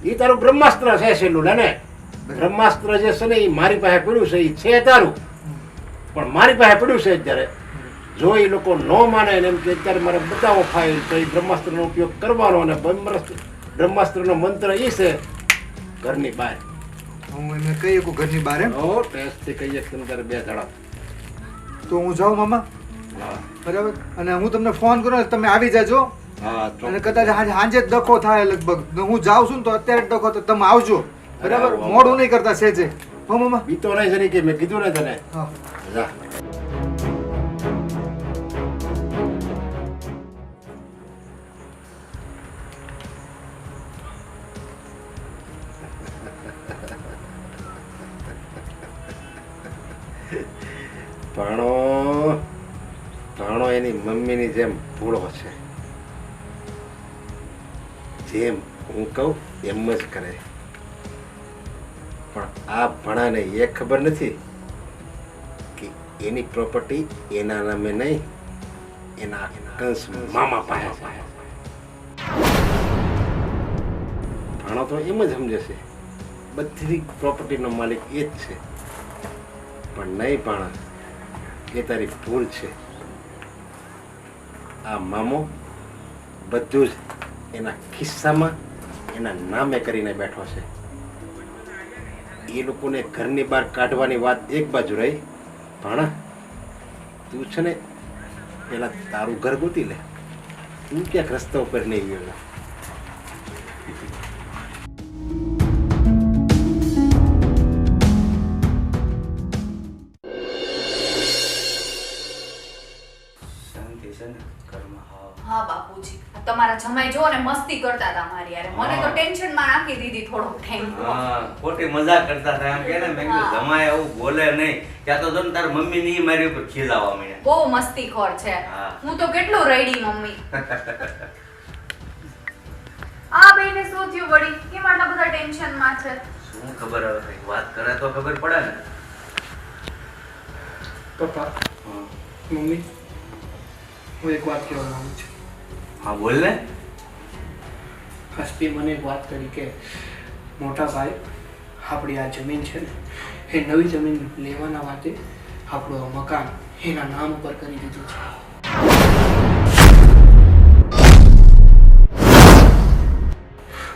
એ તારું બ્રહ્માસ્ત્ર છે. છેલ્લું ને બ્રહ્માસ્ત્ર જે છે ને એ મારી પાસે પડ્યું છે. એ છે તારું પણ મારી પાસે પડ્યું છે અત્યારે. જો એ લોકો નો માને ને એમ કે અત્યારે મારે બતાવો ફાઇલ, તો એ બ્રહ્માસ્ત્રનો ઉપયોગ કરવાનો. અને બ્રહ્માસ્ત્રનો મંત્ર એ છે ઘરની બહાર. હું એમને કહી શકું ઘરની બહાર? એમ ટેસ્ટથી કહીએ તમે તારે 2 ધડા. તો હું જાઉં મામા? હા બરાબર. અને હું તમને ફોન કરું તમે આવી જાજો. હા અને કદાચ સાંજે જ ડખો થાય લગભગ. હું જાઉં છું ને તો અત્યારે જ ડખો તો તમે આવજો બરાબર. મોડું નહીં કરતા સેજે. હો મામા? બીતો નહીં જરી કે મેં કીધું ને તને. હા જા. ભાણો એની મમ્મીની જેમ ભૂળો છે. જેમ હું કહું એમ જ કરે. પણ આ ભણાને એ ખબર નથી કે એની પ્રોપર્ટી એના નામે નહીં, એના કંસ મામા પાસે છે. ભાણો તો એમ જ સમજે છે બધી પ્રોપર્ટીનો માલિક એ જ છે. પણ નહીં ભાણા, એ તારી ભૂલ છે. આ મામો બધું જ એના ખિસ્સામાં એના નામે કરીને બેઠો છે. એ લોકોને ઘરની બહાર કાઢવાની વાત એક બાજુ રહી. ભાણા તું છે ને પેલા તારું ઘર ગોતી લે. તું ક્યાંક રસ્તા ઉપર નહીં ગયો. હા બાપુજી, તમારા જમાઈ જો ને મસ્તી કરતા હતા મારી યાર. મને તો ટેન્શન માં નાખી દીધી થોડો ટાઈમ. હા ખોટી મજાક કરતા હતા એમ કે ને. મેં કીધું જમાય આવું બોલે નહીં. ત્યાં તો જો ને તાર મમ્મી ની મારી ઉપર ખીજાવા માંડ્યા. બહુ મસ્તીખોર છે. હું તો કેટલું રડી મમ્મી. આ બેને શું થયું વળી? કેમ આટલા બધા ટેન્શન માં છે? શું ખબર હવે, કઈક વાત કરે તો ખબર પડે ને. પપ્પા, મમ્મી, હું એક વાત કહેવા માંગુ છું. હા બોલ ને. હસ્તી મને એક વાત કરી કે મોટા ભાઈ આપણી આ જમીન છે ને એ નવી જમીન લેવાના વાતે આપણું આ મકાન એના નામ ઉપર કરી દીધું છે.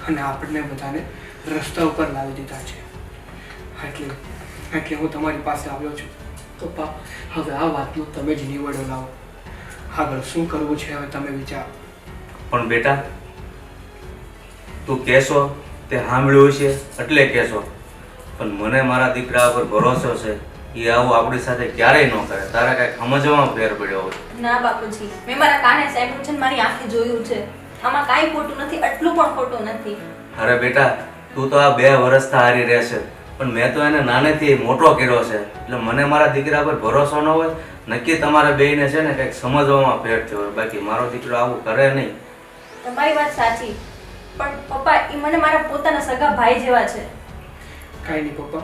અને આપણને બધાને રસ્તા ઉપર લાવી દીધા છે. એટલે હું તમારી પાસે આવ્યો છું. પપ્પા, હવે આ વાતનો તમે જ નિવડો લાવો. આગળ શું કરવું છે હવે તમે વિચારો. પણ બેટા તું કહેશો તે સાંભળ્યું છે એટલે કહેશો. પણ મને મારા દીકરા ઉપર ભરોસો છે. એ આવું આપણી સાથે ક્યારેય ન કરે. તારા કઈ સમજવામાં ફેર પડ્યો હોય? ના બાપુજી, મેં મારા કાને સાંભળ્યું છે ને મારી આંખે જોયું છે. આમાં કાંઈ ખોટું નથી, આટલું પણ ખોટું નથી. અરે બેટા તું તો આ 2 વર્ષથી હારી રહેશે, પણ મેં તો એને નાનેથી મોટો કર્યો છે. એટલે મને મારા દીકરા પર ભરોસો ન હોય. નક્કી તમારા બેયને છે ને કંઈક સમજવામાં ફેર થયો હોય. બાકી મારો દીકરો આવું કરે નહીં. તમારી વાત સાચી, પણ પપ્પા એ મને મારા પોતાના સગા ભાઈ જેવા છે. કાંઈ નહીં પપ્પા,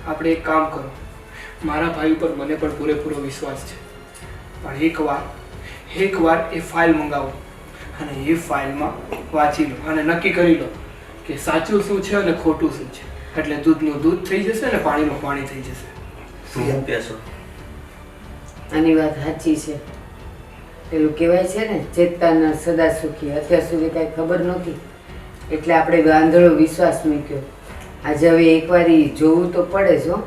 આપણે એક કામ કરો. મારા ભાઈ ઉપર મને પણ પૂરેપૂરો વિશ્વાસ છે. પણ એકવાર એ ફાઇલ મંગાવો અને એ ફાઇલમાં વાંચી લો અને નક્કી કરી લો કે સાચું શું છે અને ખોટું શું છે. એટલે દૂધનું દૂધ થઈ જશે અને પાણીનું પાણી થઈ જશે. શું કહેશો? આની વાત સાચી છે. પેલું કહેવાય છે ને, ચેતતા સદા સુખી. અત્યાર સુધી કાંઈ ખબર નહોતી એટલે આપણે આંધળો વિશ્વાસ મૂક્યો. આજે હવે એકવાર ઈ જોવું તો પડે જ હો.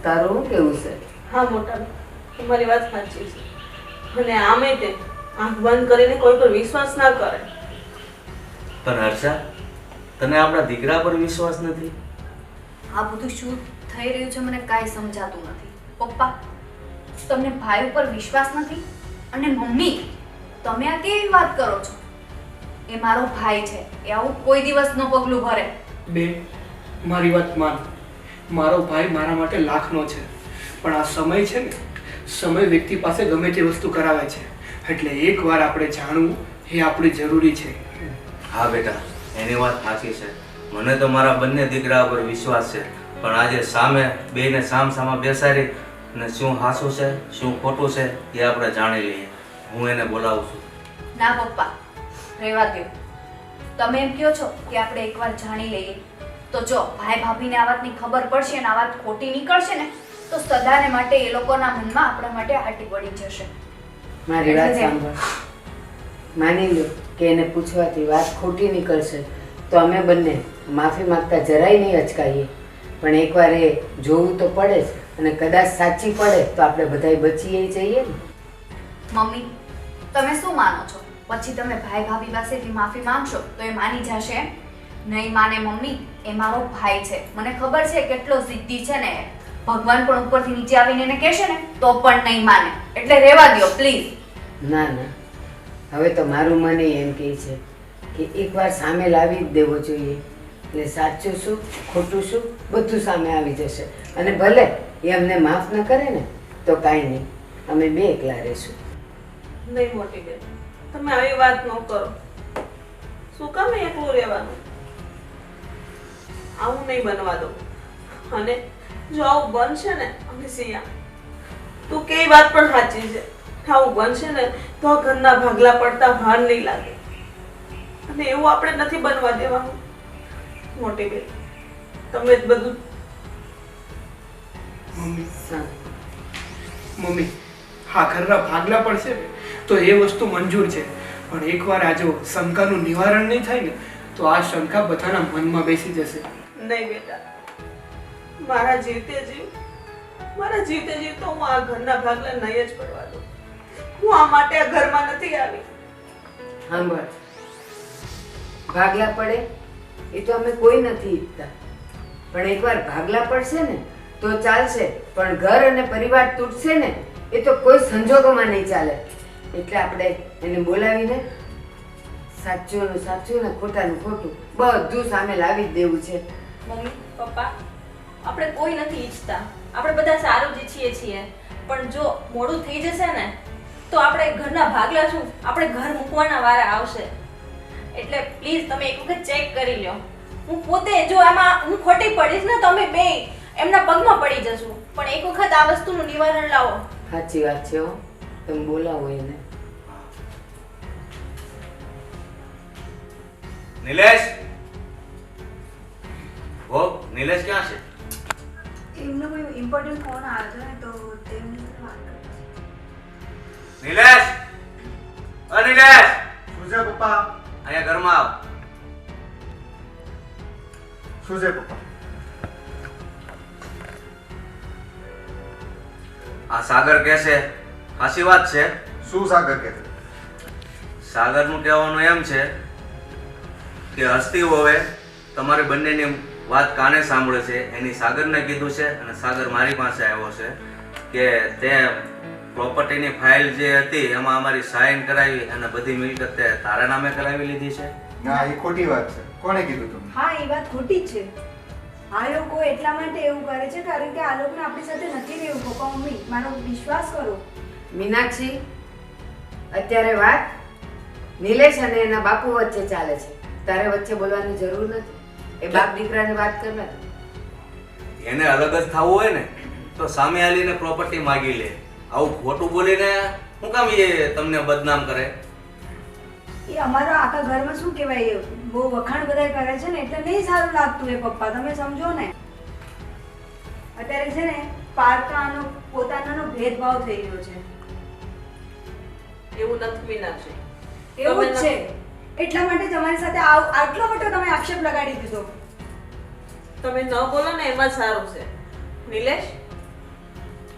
તારું શું કેવું છે? હા મોટા બેન, તમારી વાત સાચી છે. અને આમે તે આંખ બંધ કરીને કોઈ પર વિશ્વાસ ના કરે. પણ હર્ષા, તને આપણા દીકરા પર વિશ્વાસ નથી? આ બધું શું થઈ રહ્યું છે મને કાંઈ સમજાતું નથી. પપ્પા, તમને ભાઈ ઉપર વિશ્વાસ નથી? અને મમ્મી, તમે આ કેવી વાત કરો છો? એ મારો ભાઈ છે, એ આવું કોઈ દિવસ ન પગલું ભરે. બેન, મારી વાત માન. મારો ભાઈ મારા માટે લાખનો છે, પણ આ સમય છે ને, સમય વ્યક્તિ પાસે ગમે તે વસ્તુ કરાવે છે. એટલે એકવાર આપણે જાણવું એ આપણી જરૂરી છે. હા બેટા, એની વાત સાચી છે. મને તો મારા બંને દીકરા પર વિશ્વાસ છે, પણ આજે સામે બેને સામસામા બેસાડી અને શું સાચું છે શું ખોટું છે એ આપણે જાણી લઈએ. હું એને બોલાવું છું. ના પપ્પા, રહેવા દો. તમે એમ કહો છો કે આપણે એકવાર જાણી લઈએ, તો જો ભાઈ ભાભીને આ વાતની ખબર પડશે ને આ વાત ખોટી નીકળશે ને, તો સદાને માટે એ લોકોના મનમાં આપણા માટે આટી પડી જશે. મારી વાત સાંભળ. માની લો કે એને પૂછવાથી વાત ખોટી નીકળશે તો અમે બંને માફી માંગતા જરાય નહીં અચકાઈએ, પણ એકવાર એ જોવું તો પડે જ. અને કદાચ સાચી પડે તો આપણે બધાય બચીએ જઈએ ને. મમ્મી, તમે શું માનો છો? પછી તમે ભાઈ ભાભી પાસેથી માફી માંગશો તો એ માની જશે એમ? નહીં માને મમ્મી. એ મારો ભાઈ છે, મને ખબર છે કેટલો જિદ્દી છે ને. ભગવાન પણ ઉપરથી નીચે આવીને એને કહેશે ને તો પણ નહીં માને. એટલે રહેવા દો પ્લીઝ. ના ના, હવે તો મારું મન એમ કહે છે કે એકવાર સામે લાવી જ દેવો જોઈએ. એટલે સાચું શું ખોટું શું બધું સામે આવી જશે. અને ભલે એ અમને માફ ન કરે ને તો કાંઈ નહીં, અમે બે એકલા રહીશું. નહીં મોટી બેન, તમે આવી વાત ન કરો. શું કામ એકલું રહેવાનું? આવું નહીં બનવા દો. અને જો આવું બનશે ને, અમે સિયા, તું કઈ વાત પણ સાચી છે. આવું બનશે ને તો આ ઘરના ભાગલા પડતા ભાર નહીં લાગે. અને એવું આપણે નથી બનવા દેવાનું. મોટી બેન, તમે જ બધું. મમ્મી, હા, ઘરના ભાગલા પડશે ને તો એ વસ્તુ મંજૂર છે, પણ એકવાર આ જો શંકાનું નિવારણ નહીં થાય ને તો આ શંકા બધાના મનમાં બેસી જશે. નહીં બેટા, મારા જીવતે જીવ તો હું આ ઘરના ભાગલા નહીં જ પડવા દઉં. હું આ માટે આ ઘરમાં નથી આવી. સાંભળ, ભાગલા પડે એ તો અમે કોઈ નથી ઈચ્છતા, પણ એકવાર ભાગલા પડશે ને તો ચાલશે, પણ ઘર અને પરિવાર તૂટશે ને એ તો કોઈ સંજોગોમાં નહીં ચાલે. એટલે આપણે એને બોલાવીને સાચું સાચું ને ખોટાનું ખોટું બધું સામે લાવી જ દેવું છે. મમ્મી પપ્પા, આપણે કોઈ નથી ઈચ્છતા, આપણે બધા સારું જ ઈચ્છીએ છીએ, પણ જો મોડું થઈ જશે ને તો આપણે ઘરના ભાગલા શું, આપણે ઘર મૂકવાના વારા આવશે. એટલે પ્લીઝ તમે એક વખત ચેક કરી લો. હું પોતે જો આમાં હું ખોટી પડીશ ને તો અમે બે એમના પગમાં પડી જશું, પણ એક વખત આ વસ્તુનું નિવારણ લાવો. સાચી વાત છે હો, તમે બોલાવો એને. નિલેશ, ઓ નિલેશ ક્યાં છે? એમનો કોઈ ઇમ્પોર્ટન્ટ ફોન આવ્યો હતો ને તો તેમની સાથે વાત કરી. નિલેશ, અ નિલેશ, શું છે પપ્પા? અહીંયા ઘરમાં આવ. શું છે પપ્પા? આ સાગર કહે છે, સાચી વાત છે? શું સાગર કે છે? સાગરનું કહેવાનું એમ છે કે હસ્તી હોવે તમારી બંનેની વાત કાને સાંભળે છે, એની સાગરને કીધું છે અને સાગર મારી પાસે આવ્યો છે કે તે પ્રોપર્ટીની ફાઇલ જે હતી એમાં અમારી સાઇન કરાવી અને બધી મિલકત તે તારા નામે કરાવી લીધી છે. ના, એ ખોટી વાત છે. કોણે કીધું તમને? હા, એ વાત ખોટી જ છે. આ લોકો એટલા માટે એવું કરે છે કારણ કે આ લોકોને આપણી સાથે નથી રહેવું. પપ્પા મમ્મી, મારો વિશ્વાસ કરો. મીનાક્ષી, અત્યારે વાત નિલેશ અને એના બાપુ વચ્ચે ચાલે છે. તારે વચ્ચે બોલવાની જરૂર નથી. એ બાપ દીકરાની વાત કર. એને અલગ જ થવું હોય ને તો સામે આલીને પ્રોપર્ટી માગી લે. આવું ખોટું બોલીને શું કામ એ તમને બદનામ કરે? એ અમારા આખા ઘરમાં શું કહેવાય, બહુ વખાણ બધા કરે છે ને એટલે નહીં સારું લાગતું એ પપ્પા, તમે સમજો ને. અત્યારે છે ને પારકાનો પોતાનાનો ભેદભાવ થઈ ગયો છે. એવું નથી મીનાક્ષી. એવું જ તમે છે. એટલા માટે જ અમારી સાથે આટલો મોટો તમે આક્ષેપ લગાડી દીધો. તમે ન બોલો ને એમાં જ સારું છે. નિલેશ,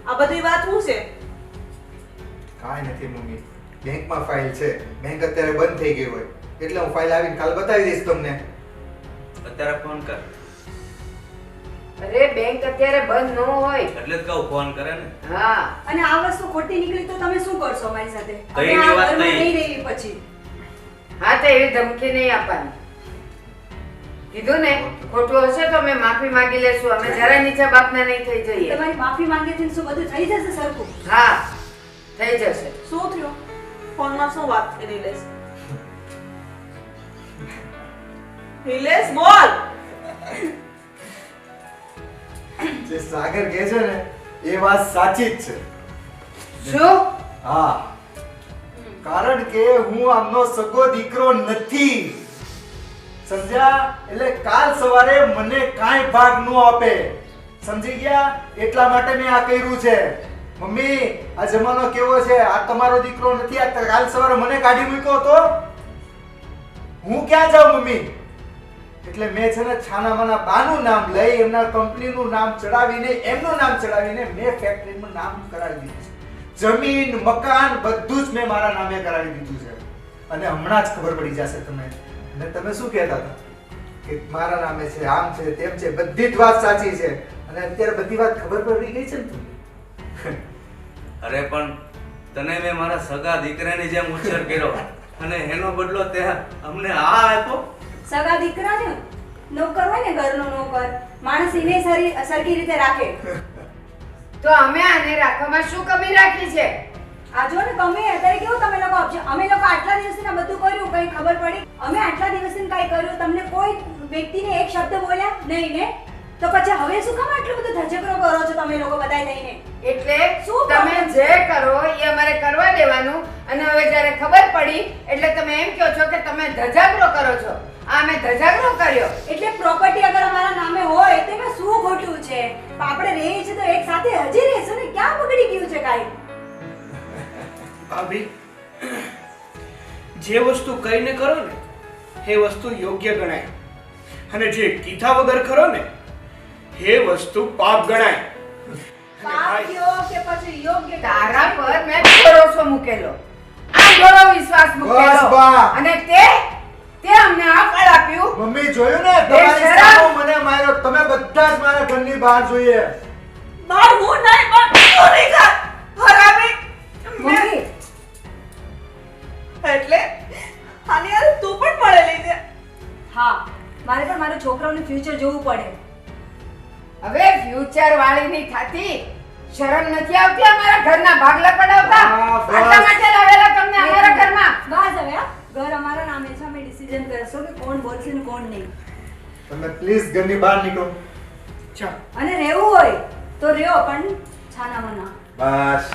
આ બધી વાત શું છે? કાંઈ નથી મમ્મી, બેંકમાં ફાઇલ છે, બેંક અત્યારે બંધ થઈ ગઈ હોય એટલે હું ફાઇલ આવીને કાલ બતાવી દઈશ તમને. અત્યારે ફોન કર. અરે બેંક અત્યારે બંધ ન હોય. એટલે જ કહું ફોન કરે ને. હા અને આ વસ્તુ ખોટી નીકળી તો તમે શું કરશો અમારી સાથે? કઈ અમે આ વાત ઘરમાં નહીં. નહીં રહેવી પછી. હા તો એવી ધમકી નહીં આપવાની. કીધું ને ખોટું હશે તો અમે માફી માંગી લેશું. અમે જરા નીચે બાપના નહીં થઈ જઈએ. તમારી માફી માંગેથી શું બધું થઈ જશે સરખું? હા થઈ જશે. શું થયું? ફોનમાં શું વાત થઈ નિલેશ? નિલેશ બોલ. જે સાગર કહે છે ને એ વાત સાચી જ છે. શું? હા, કારણ કે હું આમનો સગો દીકરો નથી, સમજ્યા? એટલે કાલ સવારે મને કાંઈ ભાગ ન આપે, સમજી ગયા? એટલા માટે મેં આ કર્યું છે. મમ્મી, આ જમાનો કેવો છે, આ તમારો દીકરો નથી, આ કાલ સવારે મને કાઢી મૂક્યો તો હું ક્યાં જાઉં મમ્મી? એટલે મેં છે ને છાનામાના બાનું નામ લઈ એમના કંપનીનું નામ ચડાવીને એમનું નામ ચડાવીને મેં ફેક્ટરીનું નામ કરાવી દીધું છે. જમીન મકાન બધું જ મેં મારા નામે કરાવી દીધું છે. અને હમણાં જ ખબર પડી જશે તમે. અને તમે શું કહેતા હતા કે મારા નામે છે, આમ છે, તેમ છે, બધી જ વાત સાચી છે. અને અત્યારે બધી વાત ખબર પડી ગઈ છે ને તમને. અરે પણ તને મેં મારા સગા દીકરાની જેમ ઉછેર કર્યો અને એનો બદલો તે અમને આ આપ્યો. સગા દીકરા ને નોકર હોય ને, ઘરનો નોકર માણસ એને સરખી રીતે રાખે. તો અમે આને રાખવામાં શું કમી રાખી છે? આ જો ને તમે અત્યારે કેવું તમે લોકો અમે લોકો આટલા દિવસથી આ બધું કર્યું, કઈ ખબર પડી? અમે આટલા દિવસથી કઈ કર્યું? તમને કોઈ વ્યક્તિને એક શબ્દ બોલ્યા નહીં ને? તો પછી હવે શું કામ આટલું બધું ધજકરો કરો છો તમે લોકો બધાય થઈને? એટલે શું તમે problem જે કરો એ અમારે કરવા દેવાનું. અને હવે જ્યારે ખબર પડી એટલે તમે એમ કહો છો કે તમે ધજાગરો કરો છો. આ અમે ધજાગરો કર્યો. એટલે પ્રોપર્ટી અગર અમારા નામે હોય તો એમાં શું ખોટું છે? આપણે રહીએ છીએ તો એક સાથે હજી રહેશું ને, ક્યાં બગડી ગયું છે કાઈ? ભાભી, જે વસ્તુ કહીને કરો ને એ વસ્તુ યોગ્ય ગણાય, અને જે કીધા વગર કરો ને એ વસ્તુ પાપ ગણાય. પાપ કયો કે પછી યોગ્ય તારા પર મેં ભરોસો મૂકેલો, આ ઘણો વિશ્વાસ બસ મૂકેલો, બા. અને તે અમને આ ફળ આપ્યું. મમ્મી જોયું ને, તમારી શરમ! સામે મને માર્યો. તમે બધા જ મારા ઘરની બહાર જોઈએ. બાર હું નહીં પણ ચોરી કર હરામી. મમ્મી એટલે આની યાર તું પણ મળેલી છે. હા, મારે પણ મારા છોકરાઓનું ફ્યુચર જોવું પડે. હવે ફ્યુચર વાળી ની થાતી શરમ નથી આવતી અમારા ઘરના ભાગલા પડાવતા? હા, બસ. આટલા માટે લાવેલા તમને અમારા ઘરમાં? બસ હવે આ ઘર અમારા નામે છે, અમે ડિસિઝન કરશું કે કોણ બોલશે ને કોણ નહીં. તમે પ્લીઝ ઘરની બહાર નીકળો. ચાલ, અને રહેવું હોય તો રહ્યો, પણ છાનામાના. બસ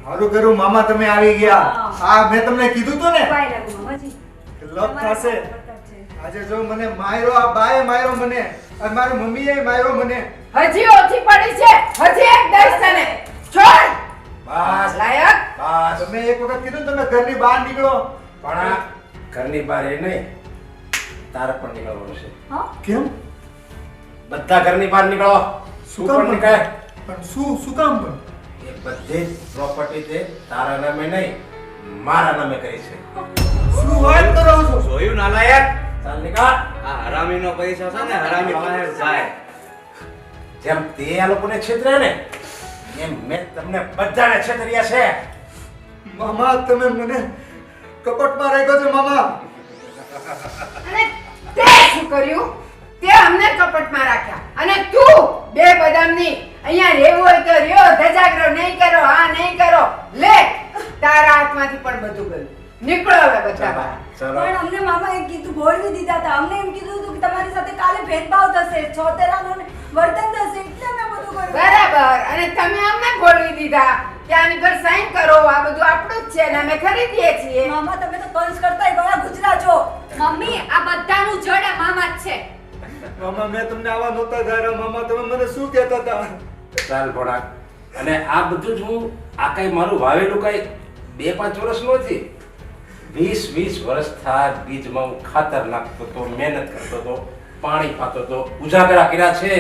મારું કરું મામા, તમે આવી ગયા. હા. આ મેં તમને કીધું તો ને બાય લાગુ મામાજી. લપ થશે. આજે જો મને માર્યો, આ બાએ માર્યો મને, અને મારી મમ્મીએ માર્યો મને. હજી ઓછી પડી છે, હજી એક દઈશ તને. છોડ બસ લાયક. બસ તમે એક વખત કીધું ને તમે ઘરની બહાર નીકળો. પણ આ ઘરની બહાર એ નહીં, તારે પણ નીકળવાનું છે. હા, કેમ? બધા ઘરની બહાર નીકળો. શું તું કામ પણ નીકળ. પણ શું કામ પણ? એ બધી જ પ્રોપર્ટી તે તારા નામે નહીં, મારા નામે કરી છે. શું વાત કરો છો? જોયું નાલાયક? ચાલ નીકળ. આ હરામીનો પૈસા છે ને હરામી પાસે જાય. જેમ તે આ લોકોને છેતરે ને એમ મેં તમને બધાને છેતર્યા છે. મામા તમે મને કપટમાં રાખ્યો છે મામા. અને તે શું કર્યું? તે અમને કપટમાં રાખ્યા, અને તું બે બદામની અહીંયા રહેવું હોય તો રહ્યો, ધજાગરો નહીં કરો, આ નહીં કરો. લે તારા હાથમાંથી પણ બધું ગયું. નીકળો હવે બધા બહાર. ચલો પણ અમને મામાએ કીધું, ભોળવી દીધા હતા. અમને એમ કીધું હતું કે તમારી સાથે કાલે ભેદભાવ થશે, છોતેરાનું વર્તન થશે, એટલે અમે બધું કર્યું. બરાબર. અને તમે અમને ગોળવી દીધા કે આની પર સાઈન કરો, આ બધું આપણું જ છે ને અમે ખરીદીએ છીએ. મામા તમે તો કંસ કરતાય ઘણા ગુજરા છો. મમ્મી, આ બધાનું જડ આ મામા જ છે. મામા મેં તમને આવા નહોતા ધાર્યા. મામા તમે મને શું કહેતા હતા? ચાલ ભોળા. અને આ બધું જ હું આ કઈ મારું વાવેલું કઈ 2-5 વર્ષ નથી, 20 વર્ષ થાય બીજમાં હું ખાતર નાખતો હતો, મહેનત કરતો હતો, પાણી પાતો હતો, ઉજાગરા કર્યા છે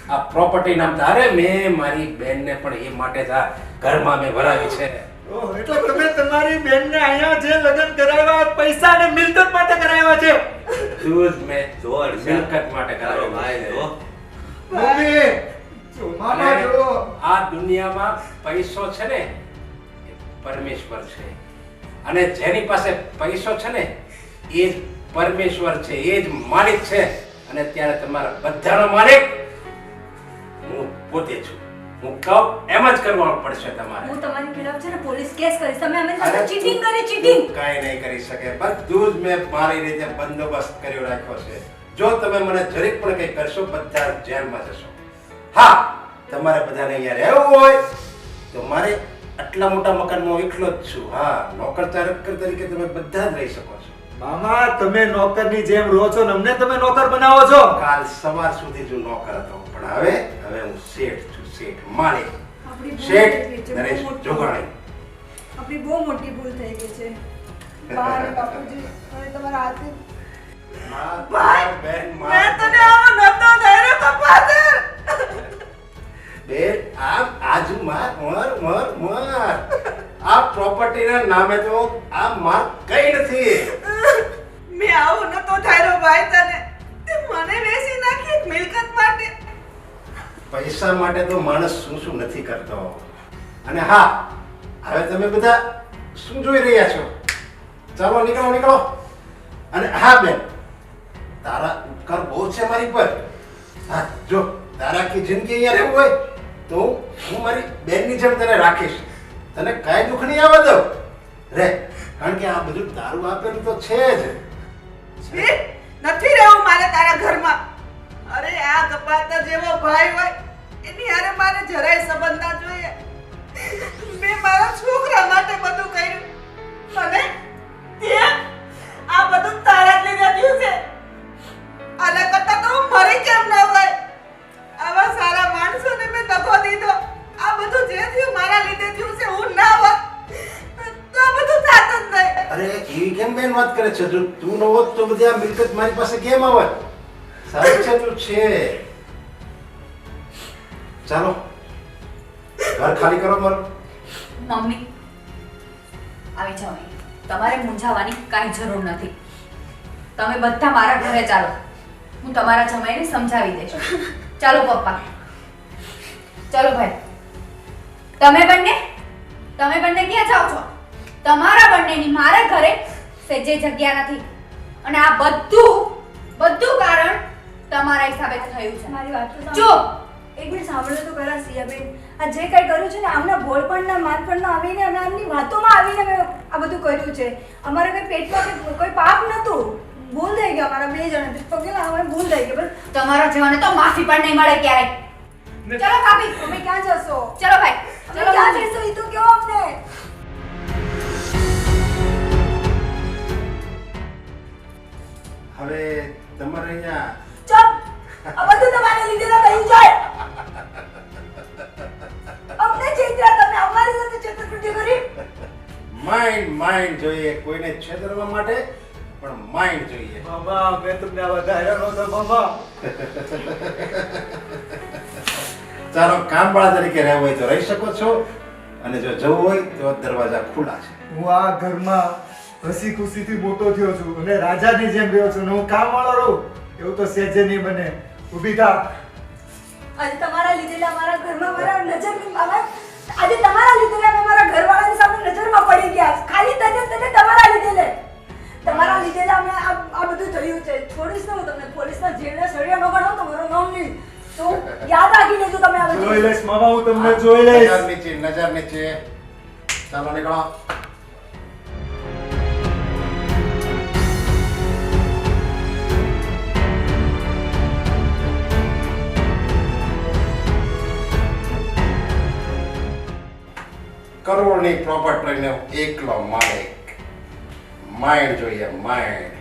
આ પ્રોપર્ટી નામ. તારે મેં મારી બેનને પણ એ માટે જ આ ઘરમાં મેં ભરાવી છે. ઓહ, એટલે તમે તમારી બેનને અહીંયા જે લગ્ન કરાવ્યા પૈસા અને મિલકત માટે કરાવ્યા છે. બધું જ મેં જોર છે. મિલકત માટે તારો કરાવ્યું ભાઈ છે. જો. મમ્મી જો મામા અને જો આ દુનિયામાં પૈસો છે ને એ પરમેશ્વર છે, અને જેની પાસે પૈસો છે ને એ જ પરમેશ્વર છે, એ જ માલિક છે. અને ત્યારે તમારા બધાનો માલિક હું પોતે છું. હું કહું એમ જ કરવાનું પડશે તમારે. હું તમારી ખિલાફ છે ને પોલીસ કેસ કરીશ. તમે અમે અરે ચીટિંગ કરી, ચીટિંગ. કાંઈ નહીં કરી શકે. બધું જ મેં મારી રીતે બંદોબસ્ત કર્યો રાખ્યો છે. જો તમે મને જરીક પણ કંઈ કરશો, બધા જેલમાં જશો. હા, તમારે બધાને અહીંયા રહેવું હોય તો મારે આટલા મોટા મકાનમાં હું એકલો જ છું. હા, નોકર ચાકર તરીકે તમે બધા જ રહી શકો છો. મામા તમે નોકરની જેમ રહો છો ને અમને તમે નોકર બનાવો છો. કાલ સવાર સુધી જ હું નોકર હતો, પણ હવે હું શેઠ છું, શેઠ માલિક, આપણી ભૂલ શેઠ થઈ ગઈ છે, બહુ નરેશ મોટી જોગાણી. આપણી બહુ મોટી ભૂલ થઈ ગઈ છે. બા અને બાપુજી, હવે તમારા હાથે બેન, મેં તને આવો નતો ધાર્યો તો ફાધર. બેન, આજુ મર. આ પ્રોપર્ટીના નામે તો આ માર કઈ નથી. મેં આવો નતો ધાર્યો ભાઈ તને. તે મને વેચી નાખી એક મિલકત માટે. પૈસા માટે તો માણસ શું નથી કરતો. અને હા, હવે તમે બધા શું જોઈ રહ્યા છો? ચાલો નીકળો. અને હા બેન, તારા ઉપકાર બહુ છે મારી પર. હા, જો તારા આખી જિંદગી અહીંયા રહેવું હોય તો હું મારી બેનની જેમ તને રાખીશ. તને કાંઈ દુઃખ નહીં આવવા દઉં. રે, કારણ કે આ બધું તારું આપેલું તો છે જ. છી, નથી રહેવું મારે તારા ઘરમાં. અરે આ કપાતા જેવો ભાઈ હોય એની હારે મારે જરાય સંબંધ ના જોઈએ. મેં મારા છોકરા માટે બધું કર્યું અને તે આ બધું તારા જ લીધે થયું છે. આના કરતા તો હું મરી કેમ ન હોય. આવા સારા માણસોને મેં દગો દીધો. આ બધું જે થયું મારા લીધે થયું છે. હું ના હોત તો આ બધું થાત જ નહીં. અરે એવી કેમ બેન વાત કરે છે? જો તું ન હોત તો બધી આ મિલકત મારી પાસે કેમ આવે? સારું છે તું છે. ચાલો ઘર ખાલી કરો મારું. મમ્મી આવી જાઓ અહીં. તમારે મૂંઝાવાની કાંઈ જરૂર નથી. તમે બધા મારા ઘરે ચાલો. હું તમારા જમાઈને સમજાવી દઈશ. ચાલો પપ્પા. ચાલો ભાઈ. તમે બંને ક્યાં જાઓ છો? તમારા બંનેની મારા ઘરે સેજે જગ્યા નથી. અને આ બધું કારણ તમારા હિસાબે થયું છે. મારી વાત તો જો એક મિનિટ સાંભળો તો ખરા સિયાબેન. આ જે કંઈ કર્યું છે ને આમના ભોળપણના માનપણમાં આવીને અમે આમની વાતોમાં આવીને અમે આ બધું કર્યું છે. અમારે કંઈ પેટમાં કોઈ પાપ નહોતું. ભૂલ થઈ ગઈ અમારા 2 જણાથી. તો કે અમારે ભૂલ થઈ ગઈ. બસ તમારા જેવાને તો માફી પણ નહીં મળે ક્યારેય. ચલો ભાભી, તમે ક્યાં જશો? ચલો ભાઈ, તમે ચલો ક્યાં ભાભી. જશો એ તો કહો અમને. હવે તમારે અહીંયા ચૂપ. આ બધું તમારે લીધે તો થઈ જાય. અમને ચેતરા, તમે અમારી સાથે છેતરપિંડી કરી. માઇન્ડ જોઈએ. કોઈને છેતરવા માટે પણ માઇન્ડ જોઈએ. મામા મેં તમને આવા ધાર્યા નહોતા મામા. ચાલો કામવાળા તરીકે રહેવું હોય તો રહી શકો છો, અને જો જવું હોય તો દરવાજા ખુલ્લા છે. હું આ ઘરમાં હસી ખુશીથી મોટો થયો છું અને રાજાની જેમ રહ્યો છું અને હું કામવાળો રહું એવું તો સહેજે નહીં બને. ઊભી થા. આજે તમારા લીધે અમારા ઘરમાં મારા આજે તમારા લીધે અમે મારા ઘરવાળાની સામે નજરમાં પડી ગયા. ખાલી તને તમારા લીધે તમારા લીધે અમે આ બધું થયું છે. છોડીશ ને હું તમને પોલીસના જેલના સળિયા ન ગણો તો મારું નામ નહીં. તો યાદ રાખી લેજો તમે આ બધું. જોઈ લઈશ મામા, હું તમને જોઈ લઈશ. નજર નીચે. ચાલો નીકળો. કરોડની પ્રોપર્ટીનો એકલો માલિક. માઇન્ડ જોઈએ, માઇન્ડ.